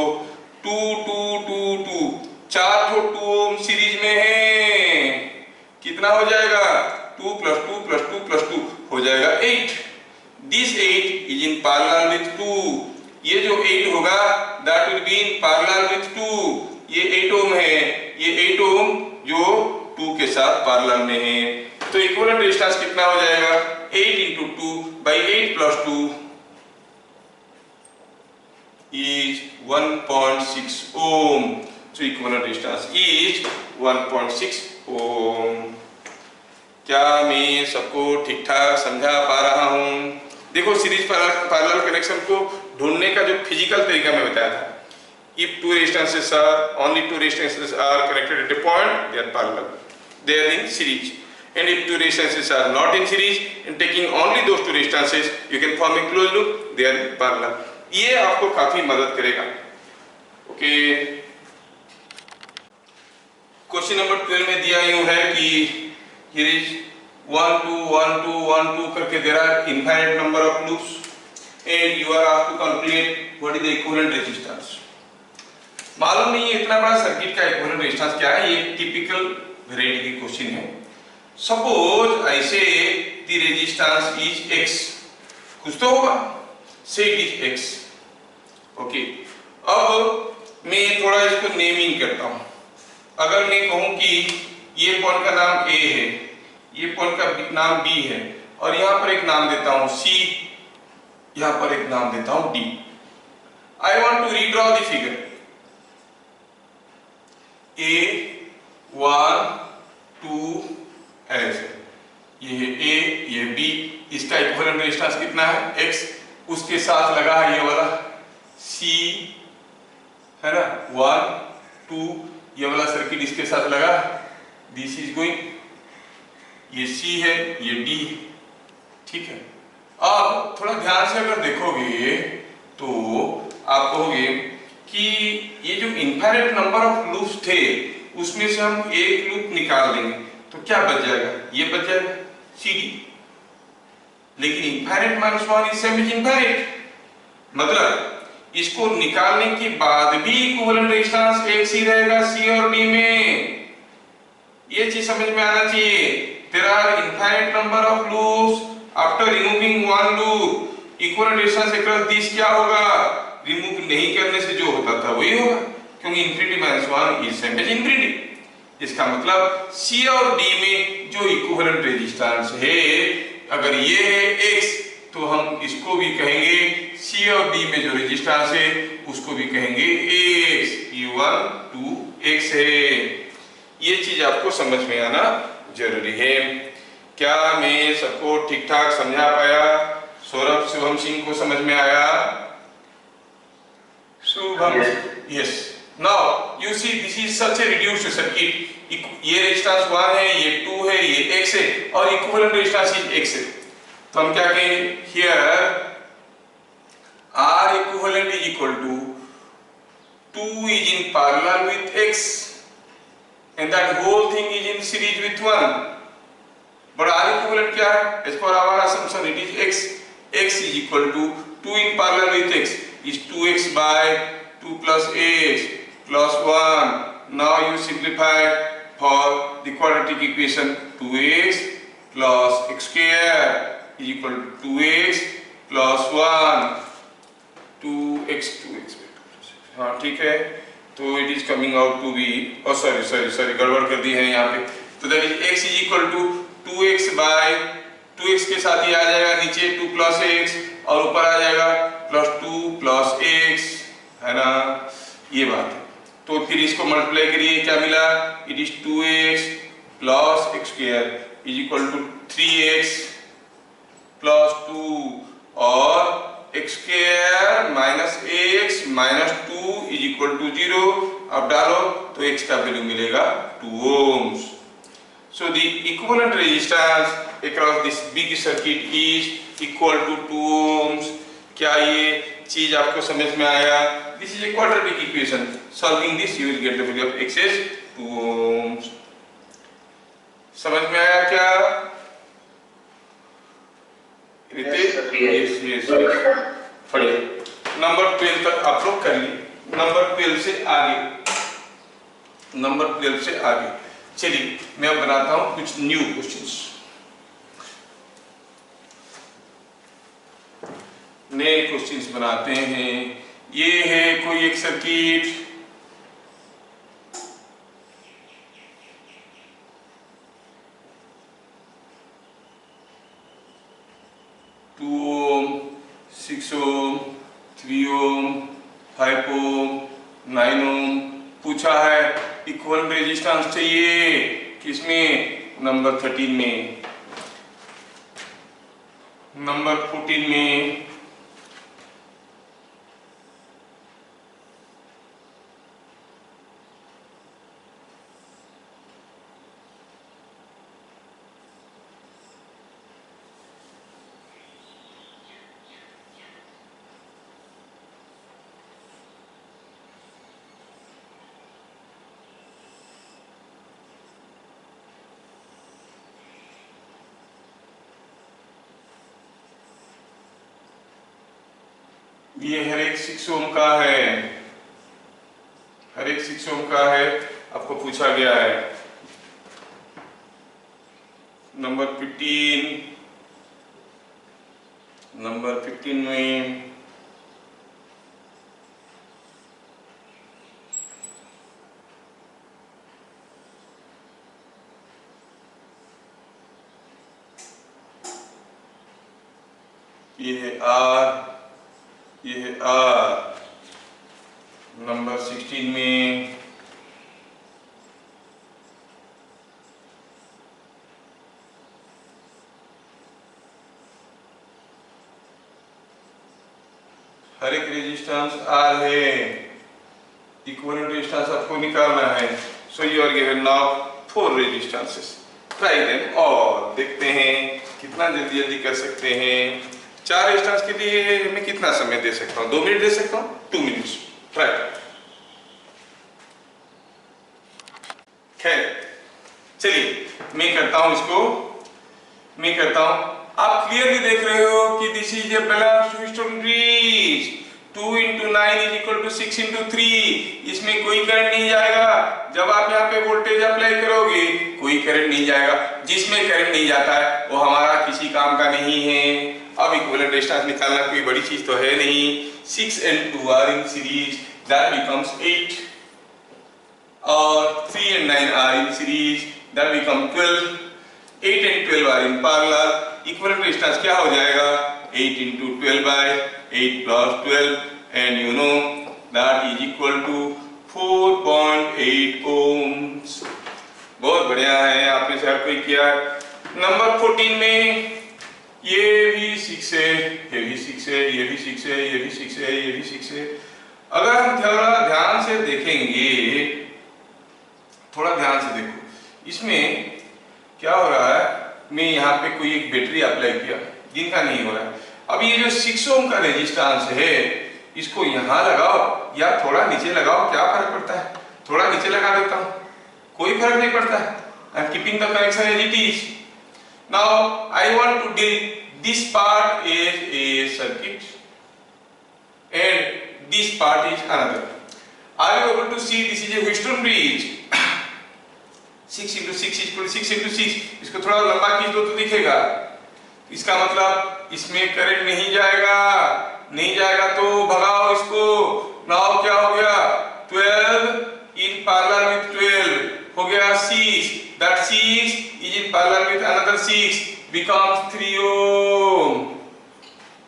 2 2 2 2 4 तो 2 ohm सीरीज में है। कितना हो जाएगा? 2 + 2 + 2 + 2 हो जाएगा 8। This 8 is in parallel with 2। ये जो 8 होगा that will be in parallel with 2। ये 8 ohm है, ये 8 ohm जो 2 के साथ पैरेलल में है। तो इक्विवेलेंट रेजिस्टेंस कितना हो जाएगा? 8 into 2/8 + 2 is 1.6 ohm। So equivalent resistance is 1.6 ohm। क्या मैं सबको ठीक ठाक समझा पा रहा हूं? देखो सीरीज पैरेलल कनेक्शन को ढूंढने का जो फिजिकल तरीका मैं बताया था। If two resistances are only two resistances are connected at a point, they are parallel, they are in series। and if two resistances are not in series and taking only those two resistances you can form a closed loop, they are parallel. ये आपको काफी मदद करेगा. Okay, question number 12 में दिया यूं है कि here is 1 2 1 2 1 2 करके there are infinite number of loops and you are asked to calculate what is the equivalent resistance. मालूम नहीं है इतना बड़ा सर्किट का इक्विवेलेंट रेजिस्टेंस क्या है. ये टिपिकल वेरिएटी की क्वेश्चन है. सपोज ऐसे द रेजिस्टेंस इज x, कुछ तो होगा, से इट इज x. ओके, अब मैं थोड़ा इसको नेमिंग करता हूं. अगर मैं कहूं कि ये पॉइंट का नाम A है, ये पॉइंट का नाम B है और यहां पर एक नाम देता हूं C, यहां पर एक नाम देता हूं D. I want to redraw the figure. A1 2 ऐसे, ये है A, ये B, इसका इक्विवेलेंट रेजिस्टेंस कितना है X, उसके साथ लगा है ये वाला C है ना, 1 2, ये वाला सर्किट इसके साथ लगा, दिस इज गोइंग, ये C है, ये D, ठीक है. अब थोड़ा ध्यान से अगर देखोगे तो आप कहोगे कि ये जो इनफाइनाइट नंबर ऑफ लूप्स थे उसमें से हम एक लूप निकाल लेंगे तो क्या बच जाएगा, ये बच जाएगा CD. लेकिन infinite minus 1 is same as infinite, मतलब इसको निकालने के बाद भी इक्विवेलेंट रेजिस्टेंस एक ही रहेगा C और D में. ये चीज समझ में आना चाहिए. There are infinite number of loops, after removing one loop equivalent resistance across this क्या होगा, रिमूव नहीं करने से जो होता था वही होगा, क्योंकि infinity minus 1 is same as infinity. इसका मतलब C और D में जो इक्विवेलेंट रेजिस्टेंस है, अगर ये है X तो हम इसको भी कहेंगे C और D में जो रेजिस्टेंस है उसको भी कहेंगे X. ये 1 2 X है. ये चीज आपको समझ में आना जरूरी है. क्या मैं सबको ठीक ठाक समझा पाया? सौरभ शुभम सिंह को समझ में आया? Shubham, yes. Now you see this is such A reduced circuit. ये रेजिस्टेंस 1 है, ये 2 है, ये X है और इक्विवेलेंट रेजिस्टेंस इज X है. तो हम क्या कहेंगे, here R equivalent is equal to 2 is in parallel with X and that whole thing is in series with 1. But R equivalent क्या है? As per our assumption it is X. X is equal to 2 in parallel with X is 2x by 2 plus X plus 1. Now you simplify for the quadratic equation. 2x plus x square is equal to 2x plus 1. 2x. हाँ ठीक है. तो it is coming out to be, oh sorry गड़बड़ कर दी है यहाँ पे. तो that is x is equal to 2x by 2x के साथ ही आ जाएगा नीचे 2 plus x और ऊपर आ जाएगा plus 2 plus x, है ना, ये बात है. तो फिर इसको मल्टीप्लाई करिए, क्या मिला, it is 2x plus x square is equal to 3x plus 2 और x square minus x minus 2 is equal to 0. अब डालो तो x का वैल्यू मिलेगा 2 ohms. So the equivalent resistance across this big circuit is equal to 2 ohms. क्या ये चीज आपको समझ में आया? This is a quadratic equation. Solving this you will get the value of x is 2 ohms. समझ में आया क्या? Yes. पढ़िए. नंबर 12 तक आप लोग कर लिए. नंबर 12 से आगे चलिए मैं अब बनाता हूं कुछ न्यू क्वेश्चंस. नए क्वेश्चंस बनाते हैं. ये है कोई एक सर्किट, ओम 6 ओम 3 ओम 5 ओम 9 ओम. पूछा है इक्विवेलेंट रेजिस्टेंस चाहिए किसमें, नंबर 13 में. नंबर 14 में ये हर एक 6 ओम का है, हर एक 6 ओम का है, आपको पूछा गया है। नंबर 15 में ये है R, ये है R। नंबर 16 में हर एक रेजिस्टेंस R है, इक्विवेलेंट रेजिस्टेंस आपको निकालना है। So you are given now 4 resistances, try them और देखते हैं कितना जल्दी जल्दी कर सकते हैं। 4 रेजिस्टेंस के लिए मैं कितना समय दे सकता हूँ? 2 मिनट दे सकता हूँ, 2 मिनट्स, ट्राई। खैर चलिए मैं करता हूँ इसको, मैं करता हूँ। आप क्लियरली देख रहे हो कि this is a balanced Wheatstone bridge. 2 × 9 = 6 × 3। इसमें कोई करंट नहीं जाएगा। जब आप यहाँ पे वोल्टेज अप्लाई करोगे कोई करंट नहीं जाएगा। जिसमें करंट नहीं जाता है वो हमारा किसी काम का नहीं है। अब इक्विवेलेंट रेजिस्टेंस निकालना कोई बड़ी चीज तो है नहीं। 6 and 2 are in series, that becomes 8, और 3 and 9 are in series, that become 12. 8 and 12 are in parallel. Equivalent resistance क्या हो जाएगा? 8 × 12/8 + 12, and you know that is equal to 4.8 ohms. बहुत बढ़िया है, आपने से हर कोई किया। नंबर 14 में ये भी 6 है, ये भी 6 है, ये भी 6 है, ये भी 6 है, ये भी 6 है। अगर हम थोड़ा ध्यान से देखेंगे, थोड़ा ध्यान से देखो, इसमें क्या हो रहा है? मैं यहाँ पे कोई एक बैटरी अप्लाई किया, जिनका नहीं हो रहा है। अब ये जो 6 ओम का रेजिस्टेंस है, इसको यहाँ लगाओ या थोड़ा नीचे लगाओ, क्या फर्क पड़ता है? थोड़ा नीचे लगा देता हूँ, कोई फर्क नहीं पड़ता है। I am keeping the connection as it is. Now I want to deal this part is a circuit and this part is another. Are you able to see this is a Wheatstone bridge? 6 × 6 = 6 × 6। इसको थोड़ा लंबा खींच दो तो दिखेगा। इसका मतलब इसमें करंट नहीं जाएगा, नहीं जाएगा तो भगाओ इसको। नाउ क्या हो गया? 12 in parallel with 12 हो गया 6, that 6 is in parallel with another 6 becomes 3 ohm।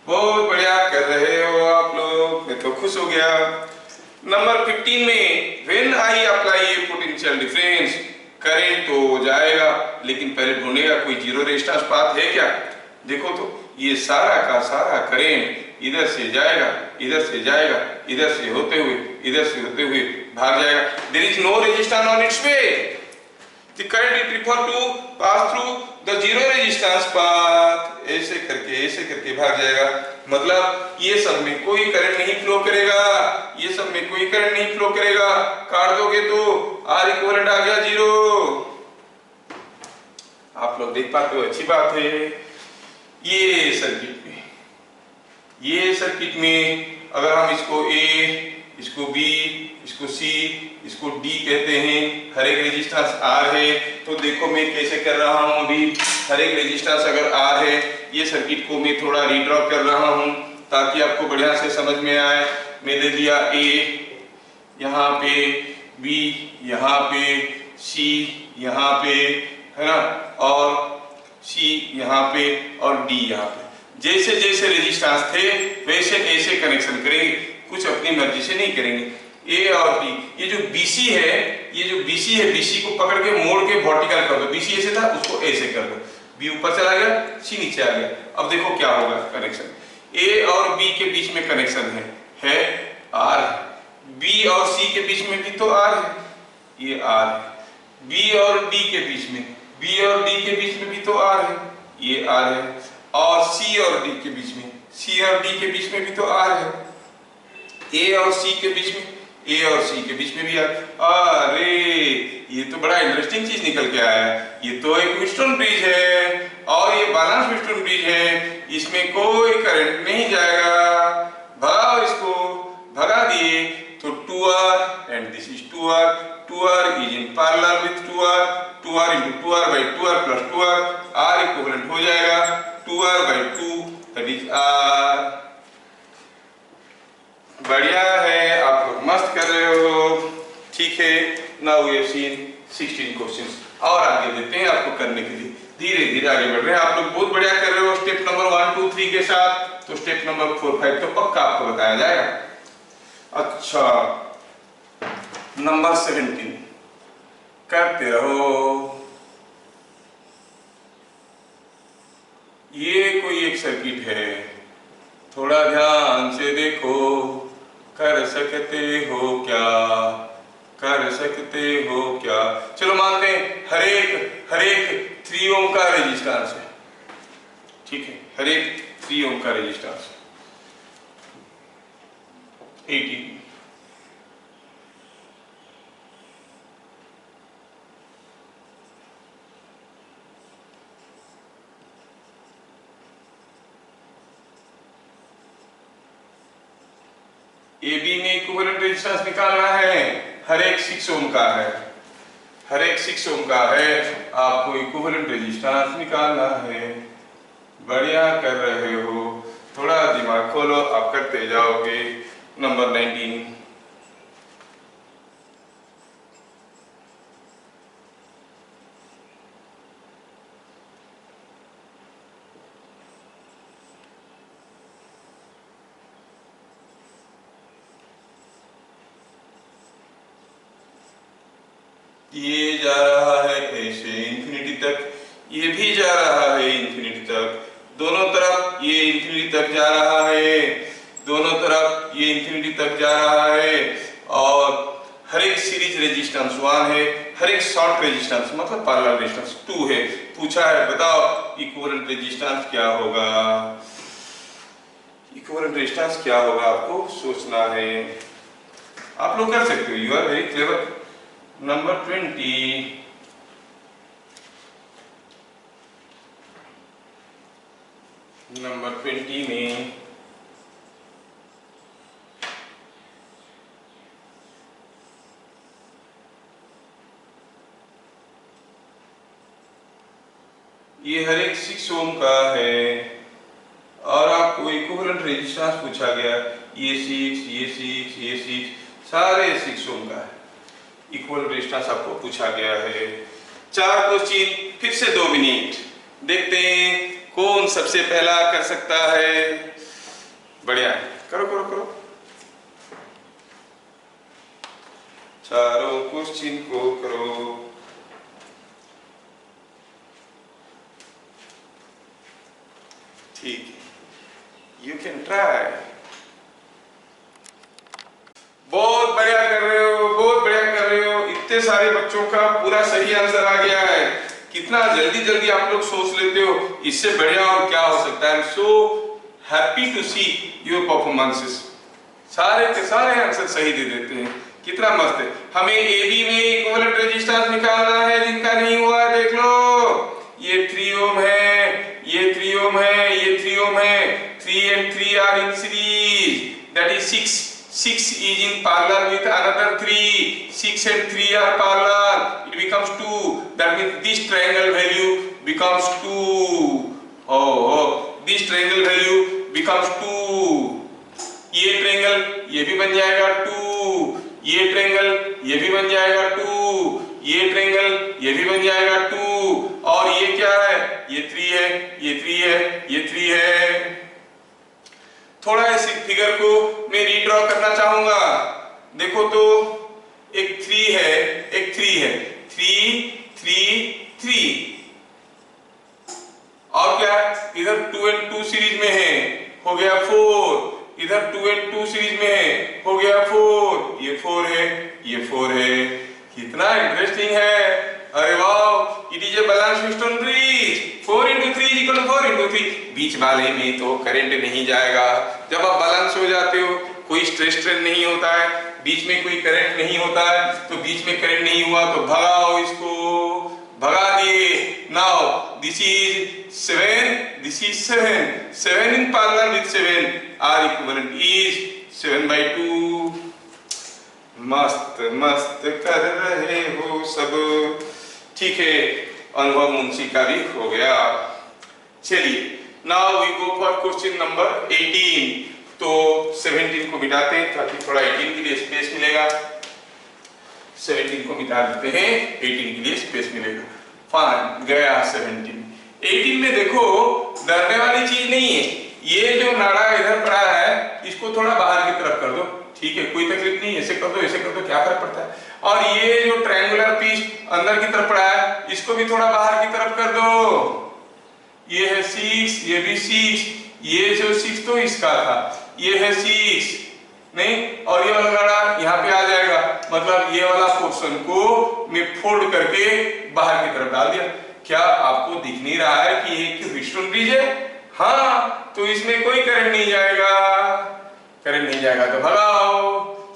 बहुत बढ़िया कर रहे हो आप लोग, मैं तो खुश हो गया। नंबर 15 में when I apply a potential difference, current तो हो जाएगा लेकिन पहले ढूंढने का कोई जीरो रेजिस्टेंस पाथ है क्या? देखो तो ये सारा का सारा करंट इधर से जाएगा, इधर से जाएगा, इधर से होते हुए, इधर से होते हुए भाग जाएगा। There is no resistance on its way. The current is prefer to pass through the zero resistance path. ऐसे करके भाग जाएगा। मतलब ये सब में कोई करंट नहीं फ्लो करेगा, ये सब में कोई करंट नहीं फ्लो करेगा। काट दोगे तो R इक्विवेलेंट आ गया 0। आप लोग देख पाते हो, अच्छी बात है। ये सर्किट में अगर हम इसको A, इसको B, इसको C, इसको D कहते हैं, हर एक रेजिस्टेंस R है, तो देखो मैं कैसे कर रहा हूँ अभी। हर एक रेजिस्टेंस अगर R है, ये सर्किट को मैं थोड़ा रीड्रॉ कर रहा हूँ ताकि आपको बढ़िया से समझ में आए। मैंने दिया A यहाँ पे, B यहाँ पे, C यहाँ पे, है ना, और C यहाँ पे और D यहाँ पे। जैसे जैसे रेजिस्टेंस थे वैसे ऐसे कनेक्शन करेंगे, कुछ अपनी मर्जी से नहीं करेंगे। A और B, ये जो BC है, ये जो BC है, BC को पकड़ के मोड़ के वर्टिकल कर दो। BC ऐसे था, उसको ऐसे कर दो। B ऊपर चला गया, C नीचे आ गया। अब देखो क्या होगा कनेक्शन। A और B के बीच में कनेक्शन है R। B और C के बीच में भी तो R है, ये R है। B और D के बीच में, B और D के बीच में भी तो R है, ये R है। और C और D के बीच में, C और D के बीच में भी तो R है। A और C के बीच में, A और C के बीच में भी R। अरे ये तो बड़ा इंटरेस्टिंग चीज निकल के आया है। ये तो एक व्हीटस्टोन ब्रिज है और ये बैलेंस व्हीटस्टोन ब्रिज है। इसमें कोई करंट नहीं जाएगा, भगाओ इसको, भगा दिए तो 2r and this is 2r, 2r is in parallel with 2r, 2r into 2r by 2r plus 2r, r equivalent हो जाएगा 2r by 2 that is r। बढ़िया है, आप लोग मस्त कर रहे हो, ठीक है। Now we have seen 16 questions, और आगे देते हैं आपको करने के लिए, धीरे धीरे आगे बढ़ रहे हैं। आप लोग बहुत बढ़िया कर रहे हो स्टेप नंबर 1 2 3 के साथ, तो स्टेप नंबर 4 5 तो पक्का आपको बताया जाएगा। अच्छा, नंबर 17 करते रहो। ये कोई एक सर्किट है, थोड़ा ध्यान से देखो, कर सकते हो क्या, कर सकते हो क्या। चलो मानते हैं हर एक 3 ओम का रेजिस्टेंस है, ठीक है, हर एक 3 ओम का रेजिस्टेंस 18। AB में इक्विवेलेंट रेजिस्टेंस निकालना है, हर एक 6 ओम का है, हर एक 6 ओम का है, आपको इक्विवेलेंट रेजिस्टेंस निकालना है। बढ़िया कर रहे हो, थोड़ा दिमाग खोलो, आप करते जाओगे। नंबर 19 ये जा रहा है ऐसे इंफिनिटी तक, ये भी जा रहा है इंफिनिटी तक, दोनों तरफ ये इंफिनिटी तक जा रहा है, दोनों तरफ ये इंफिनिटी तक जा रहा है। और हर एक सीरीज रेजिस्टेंस 1 है, हर एक शॉर्ट रेजिस्टेंस मतलब पैरेलल रेजिस्टेंस 2 है। पूछा है बताओ इक्विवेलेंट रेजिस्टेंस क्या होगा, इक्विवेलेंट रेजिस्टेंस क्या होगा, आपको सोचना है। आप लोग कर सकते हो, you are very clever. Number 20 number 20 में ये हर एक 6 ओम का है और आपको इक्विवेलेंट रेजिस्टेंस पूछा गया, ये 6 सारे 6 ओम का है, इक्वल रेजिस्टेंस आपको पूछा गया है। 4 क्वेश्चन, फिर से 2 मिनट, देखते हैं कौन सबसे पहला कर सकता है। बढ़िया, करो करो करो, चारों क्वेश्चन को करो। ठीक है, यू कैन ट्राई। बहुत बढ़िया कर रहे हो, बहुत बढ़िया कर रहे हो। इतने सारे बच्चों का पूरा सही आंसर आ गया है। कितना जल्दी जल्दी आप लोग सोच लेते हो, इससे बढ़िया और क्या हो सकता है। So happy to see your performances. सारे के सारे आंसर सही दे देते हैं, कितना मस्त है। हमें AB में इक्विवेलेंट रेजिस्टेंस निकालना है, जिनका नहीं हुआ है देख लो। ये 3 ओम है, ये 3 ओम है, ये 3 ओम है। 3 and 3 are in series, that is 6. 6 is in parallel with another 3. 6 and 3 are parallel. It becomes 2. That means this triangle value becomes 2. Oh, this triangle value becomes 2. ये ट्रायंगल ये भी बन जाएगा 2. ये ट्रायंगल ये भी बन जाएगा 2. ये ट्रायंगल ये भी बन जाएगा 2. और ये क्या है? ये 3 है, ये 3 है, ये 3 है। थोड़ा इस फिगर को मैं रीड्रॉ करना चाहूंगा। देखो तो एक 3 है, एक 3 है, 3 3 3। और क्या इधर 2 and 2 सीरीज में है, हो गया 4। इधर 2 and 2 सीरीज में है, हो गया 4। ये 4 है, ये 4 है। कितना इंटरेस्टिंग है। अरे वाह, it is a balance system bridge. 4 into 3 is equal to 4 into 3। बीच वाले में तो करंट नहीं जाएगा। जब आप बैलेंस हो जाते हो, कोई स्ट्रेस स्ट्रेन नहीं होता है, बीच में कोई करंट नहीं होता है, तो बीच में करंट नहीं हुआ तो भगाओ इसको, भगा दिए। Now this is 7, this is 7. 7 in parallel with 7 are equivalent is 7/2. मस्त मस्त कर रहे हो सब। ठीक है, अनुभव मुंशी का भी हो गया। चलिए, now we go for question number 18। तो 17 को मिटाते हैं ताकि थोड़ा 18 के लिए स्पेस मिलेगा। 17 को मिटा देते हैं, 18 के लिए स्पेस मिलेगा। फाइन, गया 17। 18 में देखो डरने वाली चीज नहीं है। ये जो नाड़ा इधर पड़ा है इसको थोड़ा बाहर की तरफ कर दो, ठीक है, कोई तकलीफ नहीं, ऐसे कर दो ऐसे कर दो, क्या फर्क पड़ता है। और ये जो ट्रायंगुलर पीस अंदर की तरफ पड़ा है इसको भी थोड़ा बाहर की तरफ कर दो। ये है 6, ये भी 6, ये जो 6 तो इसका था, ये है 6 नहीं, और ये वाला नाड़ा यहाँ पे आ जाएगा, मतलब ये वाला पोर्शन को मैं फोल्ड करके बाहर की तरफ डाल दिया। क्या आपको दिख नहीं रहा है कि ये व्हीटस्टोन ब्रिज है? हाँ, तो इसमें कोई करंट नहीं जाएगा। करंट नहीं जाएगा तो भगाओ।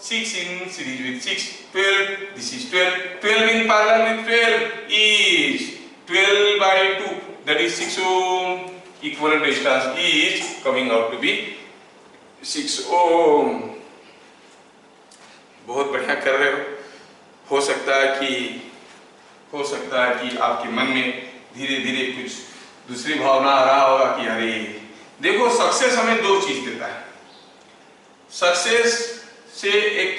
6 in series with 6, 12, this is 12, 12 in parallel with 12 is 12/2, that is 6 ohm. Equivalent resistance is coming out to be 6 ohm. बहुत बढ़िया कर रहे हो सकता है कि आपके मन में धीरे धीरे कुछ दूसरी भावना आ रहा होगा कि अरे देखो, सक्सेस हमें दो चीज देता है। सक्सेस से एक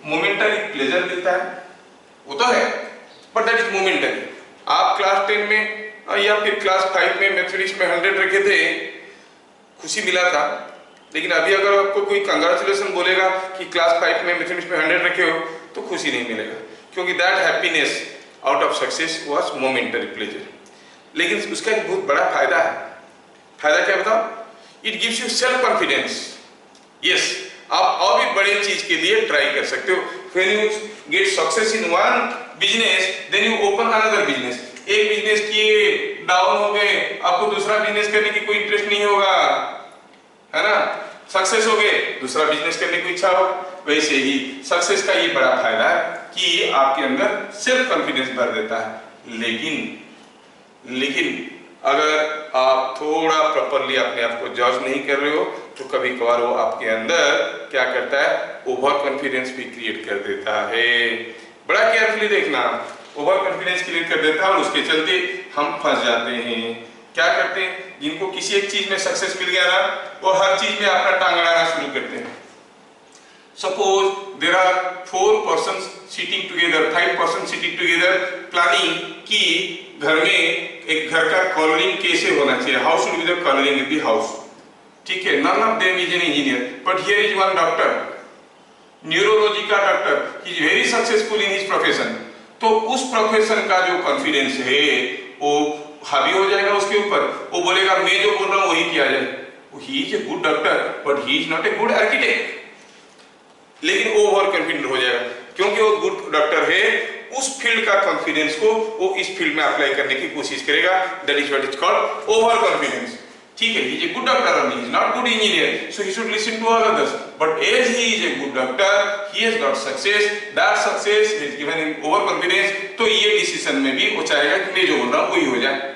मोमेंटरी प्लेजर देता है, वो तो है, बट दैट इज मोमेंटरी। आप क्लास 10 में या फिर क्लास 5 में मैथमेटिक्स में 100 रखे थे, खुशी मिला था। लेकिन अभी अगर आपको कोई कंग्रेचुलेशन बोलेगा कि क्लास 5 में मैथमेटिक्स में 100 रखे हो तो खुशी नहीं मिलेगा, क्योंकि that happiness out of success was momentary pleasure. लेकिन उसका एक बहुत बड़ा फायदा है। फायदा क्या बताओ? It gives you self confidence. Yes, आप और भी बड़े चीज के लिए ट्राई कर सकते हो। When you get success in one business, then you open another business. एक बिजनेस किए, डाउन हो गए, आपको दूसरा बिजनेस करने की कोई इंटरेस्ट नहीं होगा, है ना। सक्सेस हो गए, दूसरा बिजनेस करने की इच्छा हो। वैसे ही सक्सेस का ये बड़ा फायदा है कि आपके अंदर सेल्फ कॉन्फिडेंस भर देता है। लेकिन अगर आप थोड़ा प्रॉपर्ली अपने आप को जज नहीं कर रहे हो तो कभी कभार वो आपके अंदर क्या करता है, ओवर कॉन्फिडेंस भी क्रिएट कर देता है। बड़ा केयरफुली देखना, ओवर कॉन्फिडेंस क्रिएट कर देता है और उसके चलते हम फंस जाते हैं। क्या करते हैं, जिनको किसी एक चीज में सक्सेस मिल गया ना, वो हर चीज में अपना टांग अड़ाना शुरू करते हैं। Suppose there are 4 persons sitting together, 5 persons sitting together planning कि घर में एक घर का कलरिंग कैसे होना चाहिए, how should be the colouring in the house, ठीक है। None of them is an engineer, but here is one doctor, neurology का doctor, he is very successful in his profession. तो उस प्रोफेशन का जो कॉन्फिडेंस है वो हावी हो जाएगा उसके ऊपर। वो बोलेगा मैं जो बोल रहा हूँ वही किया जाए। ही is a good doctor but he is not a good architect. लेकिन वो ओवर कॉन्फिडेंट हो जाएगा क्योंकि वो गुड डॉक्टर है। उस फील्ड का कॉन्फिडेंस को वो इस फील्ड में अप्लाई करने की कोशिश करेगा। That is what is called over confidence, ठीक है। He is a good doctor और he is not good engineer, so he should listen to all others, but as he is a good doctor, he has got success, that success is given in over confidence. तो ये decision में भी वो चाहेगा कि मैं जो बोल रहा हूं वही हो जाए,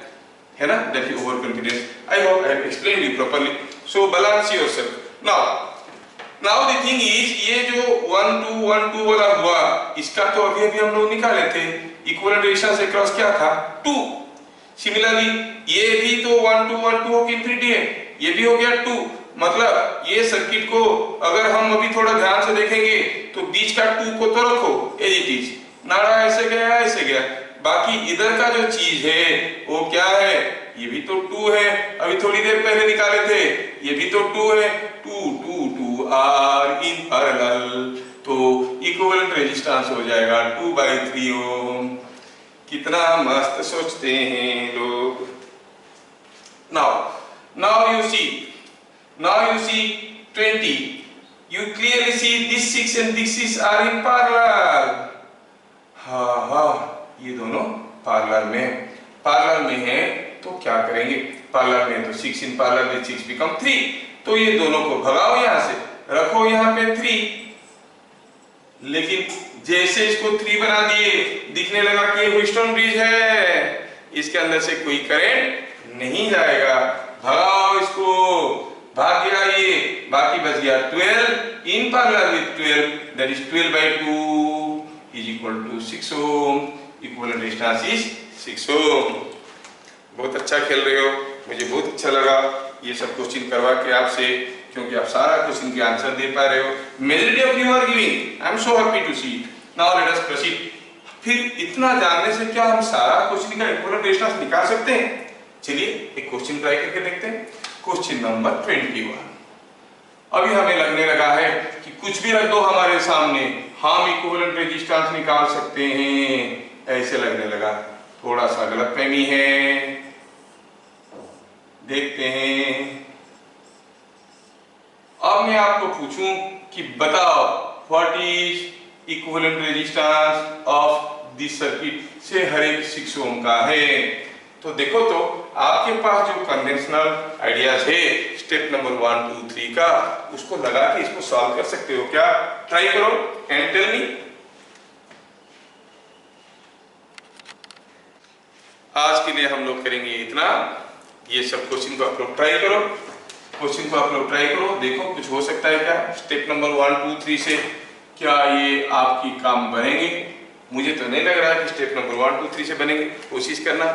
है ना। That is over confidence. I hope I have explained you properly. So balance yourself. Now the thing is, ये जो 1 2 1 2 वाला हुआ, इसका तो अभी हम लोग निकाले थे। इक्विवेलेंट रेजिस्टेंस अक्रॉस क्या था? 2। सिमिलरली ये भी तो 1 2 1 2 होकर इंफिनिटी है, ये भी हो गया 2। मतलब ये सर्किट को अगर हम अभी थोड़ा ध्यान से देखेंगे तो बीच का 2 को तो रखो एज इट इज, नाड़ा ऐसे गया ऐसे गया, बाकी इधर का जो चीज है वो क्या है, ये भी तो 2 है, अभी थोड़ी देर पहले निकाले थे, ये भी तो 2 है। 2 2 2 आर इन पैरेलल, तो इक्विवेलेंट रेजिस्टेंस हो जाएगा 2/3 ओम। कितना मस्त सोचते हैं लोग। Now you see 20, you clearly see this 6 and this 6 are in parallel। हाँ, ये दोनों पैरेलल में है, तो क्या करेंगे, पैरेलल में तो 6 इन पैरेलल with 6 become 3, तो ये दोनों को भगाओ, यहां से रखो यहाँ पे 3। लेकिन जैसे इसको 3 बना दिए, दिखने लगा कि ये व्हीटस्टोन ब्रिज है, इसके अंदर से कोई करंट नहीं जाएगा, भगाओ इसको, भाग गया ये, बाकी बच गया 12 in parallel with 12, that is 12 by 2 is equal to 6 ohm, equivalent resistance is 6 ohm. बहुत अच्छा खेल रहे हो, मुझे बहुत अच्छा लगा ये सब क्वेश्चन करवा के आपसे, क्योंकि आप सारा क्वेश्चन के आंसर दे पा रहे हो। Majority of you are giving, I am so happy to see it. Now let us proceed. फिर इतना जानने से क्या हम सारा क्वेश्चन का इक्विवेलेंट रेजिस्टेंस निकाल सकते हैं? चलिए एक क्वेश्चन ट्राई करके देखते हैं। Question number 21। अभी हमें लगने लगा है कि कुछ भी रख दो हमारे सामने, हम इक्विवेलेंट रेजिस्टेंस निकाल सकते हैं, ऐसे लगने लगा। थोड़ा सा गलतफहमी है, देखते हैं। अब मैं आपको पूछूं कि बताओ what is equivalent resistance of this circuit, से हर एक 6 ओम का है। तो देखो, तो आपके पास जो कन्वेंशनल आइडियाज है स्टेप नंबर 1 2 3 का, उसको लगा के इसको सॉल्व कर सकते हो क्या? ट्राई करो एंड टेल मी। आज के लिए हम लोग करेंगे इतना। ये सब क्वेश्चन को आप लोग ट्राई करो, क्वेश्चन को आप लोग ट्राई करो, देखो कुछ हो सकता है क्या स्टेप नंबर 1 2 3 से, क्या ये आपकी काम बनेंगे? मुझे तो नहीं लग रहा है कि स्टेप नंबर 1 2 3 से बनेंगे। कोशिश करना,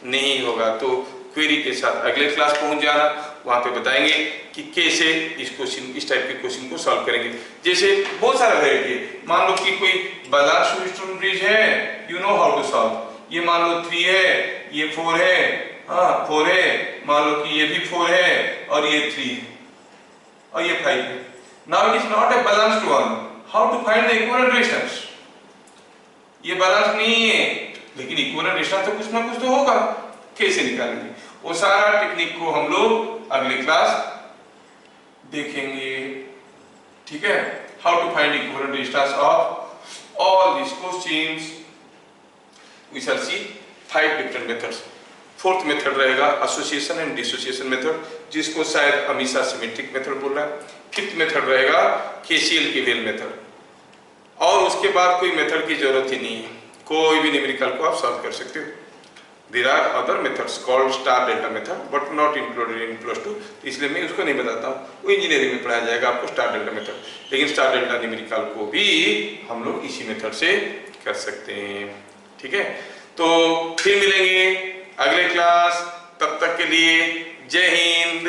नहीं होगा तो क्वेरी के साथ अगले क्लास पहुंच जाना, वहां पे बताएंगे कि कैसे इस टाइप के क्वेश्चन को सॉल्व करेंगे। जैसे बहुत सारा वैरायटी है, मान लो कि कोई बैलेंस ह्यूस्टन ब्रिज है, you know how to solve. ये मान लो 3 है, ये 4 है, हाँ 4 है, मान लो कि ये भी 4 है और ये 3 है और ये 5 है। Now it is not a balanced one, how to find the equivalent resistance? ये बैलेंस नहीं है, लेकिन इक्विवेलेंट रेजिस्टेंस तो कुछ ना कुछ तो होगा, कैसे निकालेंगे? वो सारा टेक्निक को हम लोग अगले क्लास देखेंगे, ठीक है? How to find equivalent resistance of all this questions, we shall see 5 different methods. Fourth method रहेगा एसोसिएशन एंड डिसोसिएशन मेथड, जिसको शायद हमेशा सिमेट्रिक मेथड बोल रहा है। फिफ्थ मेथड रहेगा केसीएल केवीएल मेथड, और उसके बाद कोई मेथड की जरूरत ही नहीं है, कोई भी न्यूमेरिकल को आप सॉल्व कर सकते हो। There are other methods called star delta method but not included in +2, इसलिए मैं उसको नहीं बताता हूँ, वो इंजीनियरिंग में पढ़ाया जाएगा आपको स्टार डेल्टा मेथड। लेकिन स्टार डेल्टा न्यूमेरिकल को भी हम लोग इसी मेथड से कर सकते हैं, ठीक है? तो फिर मिलेंगे अगले क्लास, तब तक के लिए जय हिंद।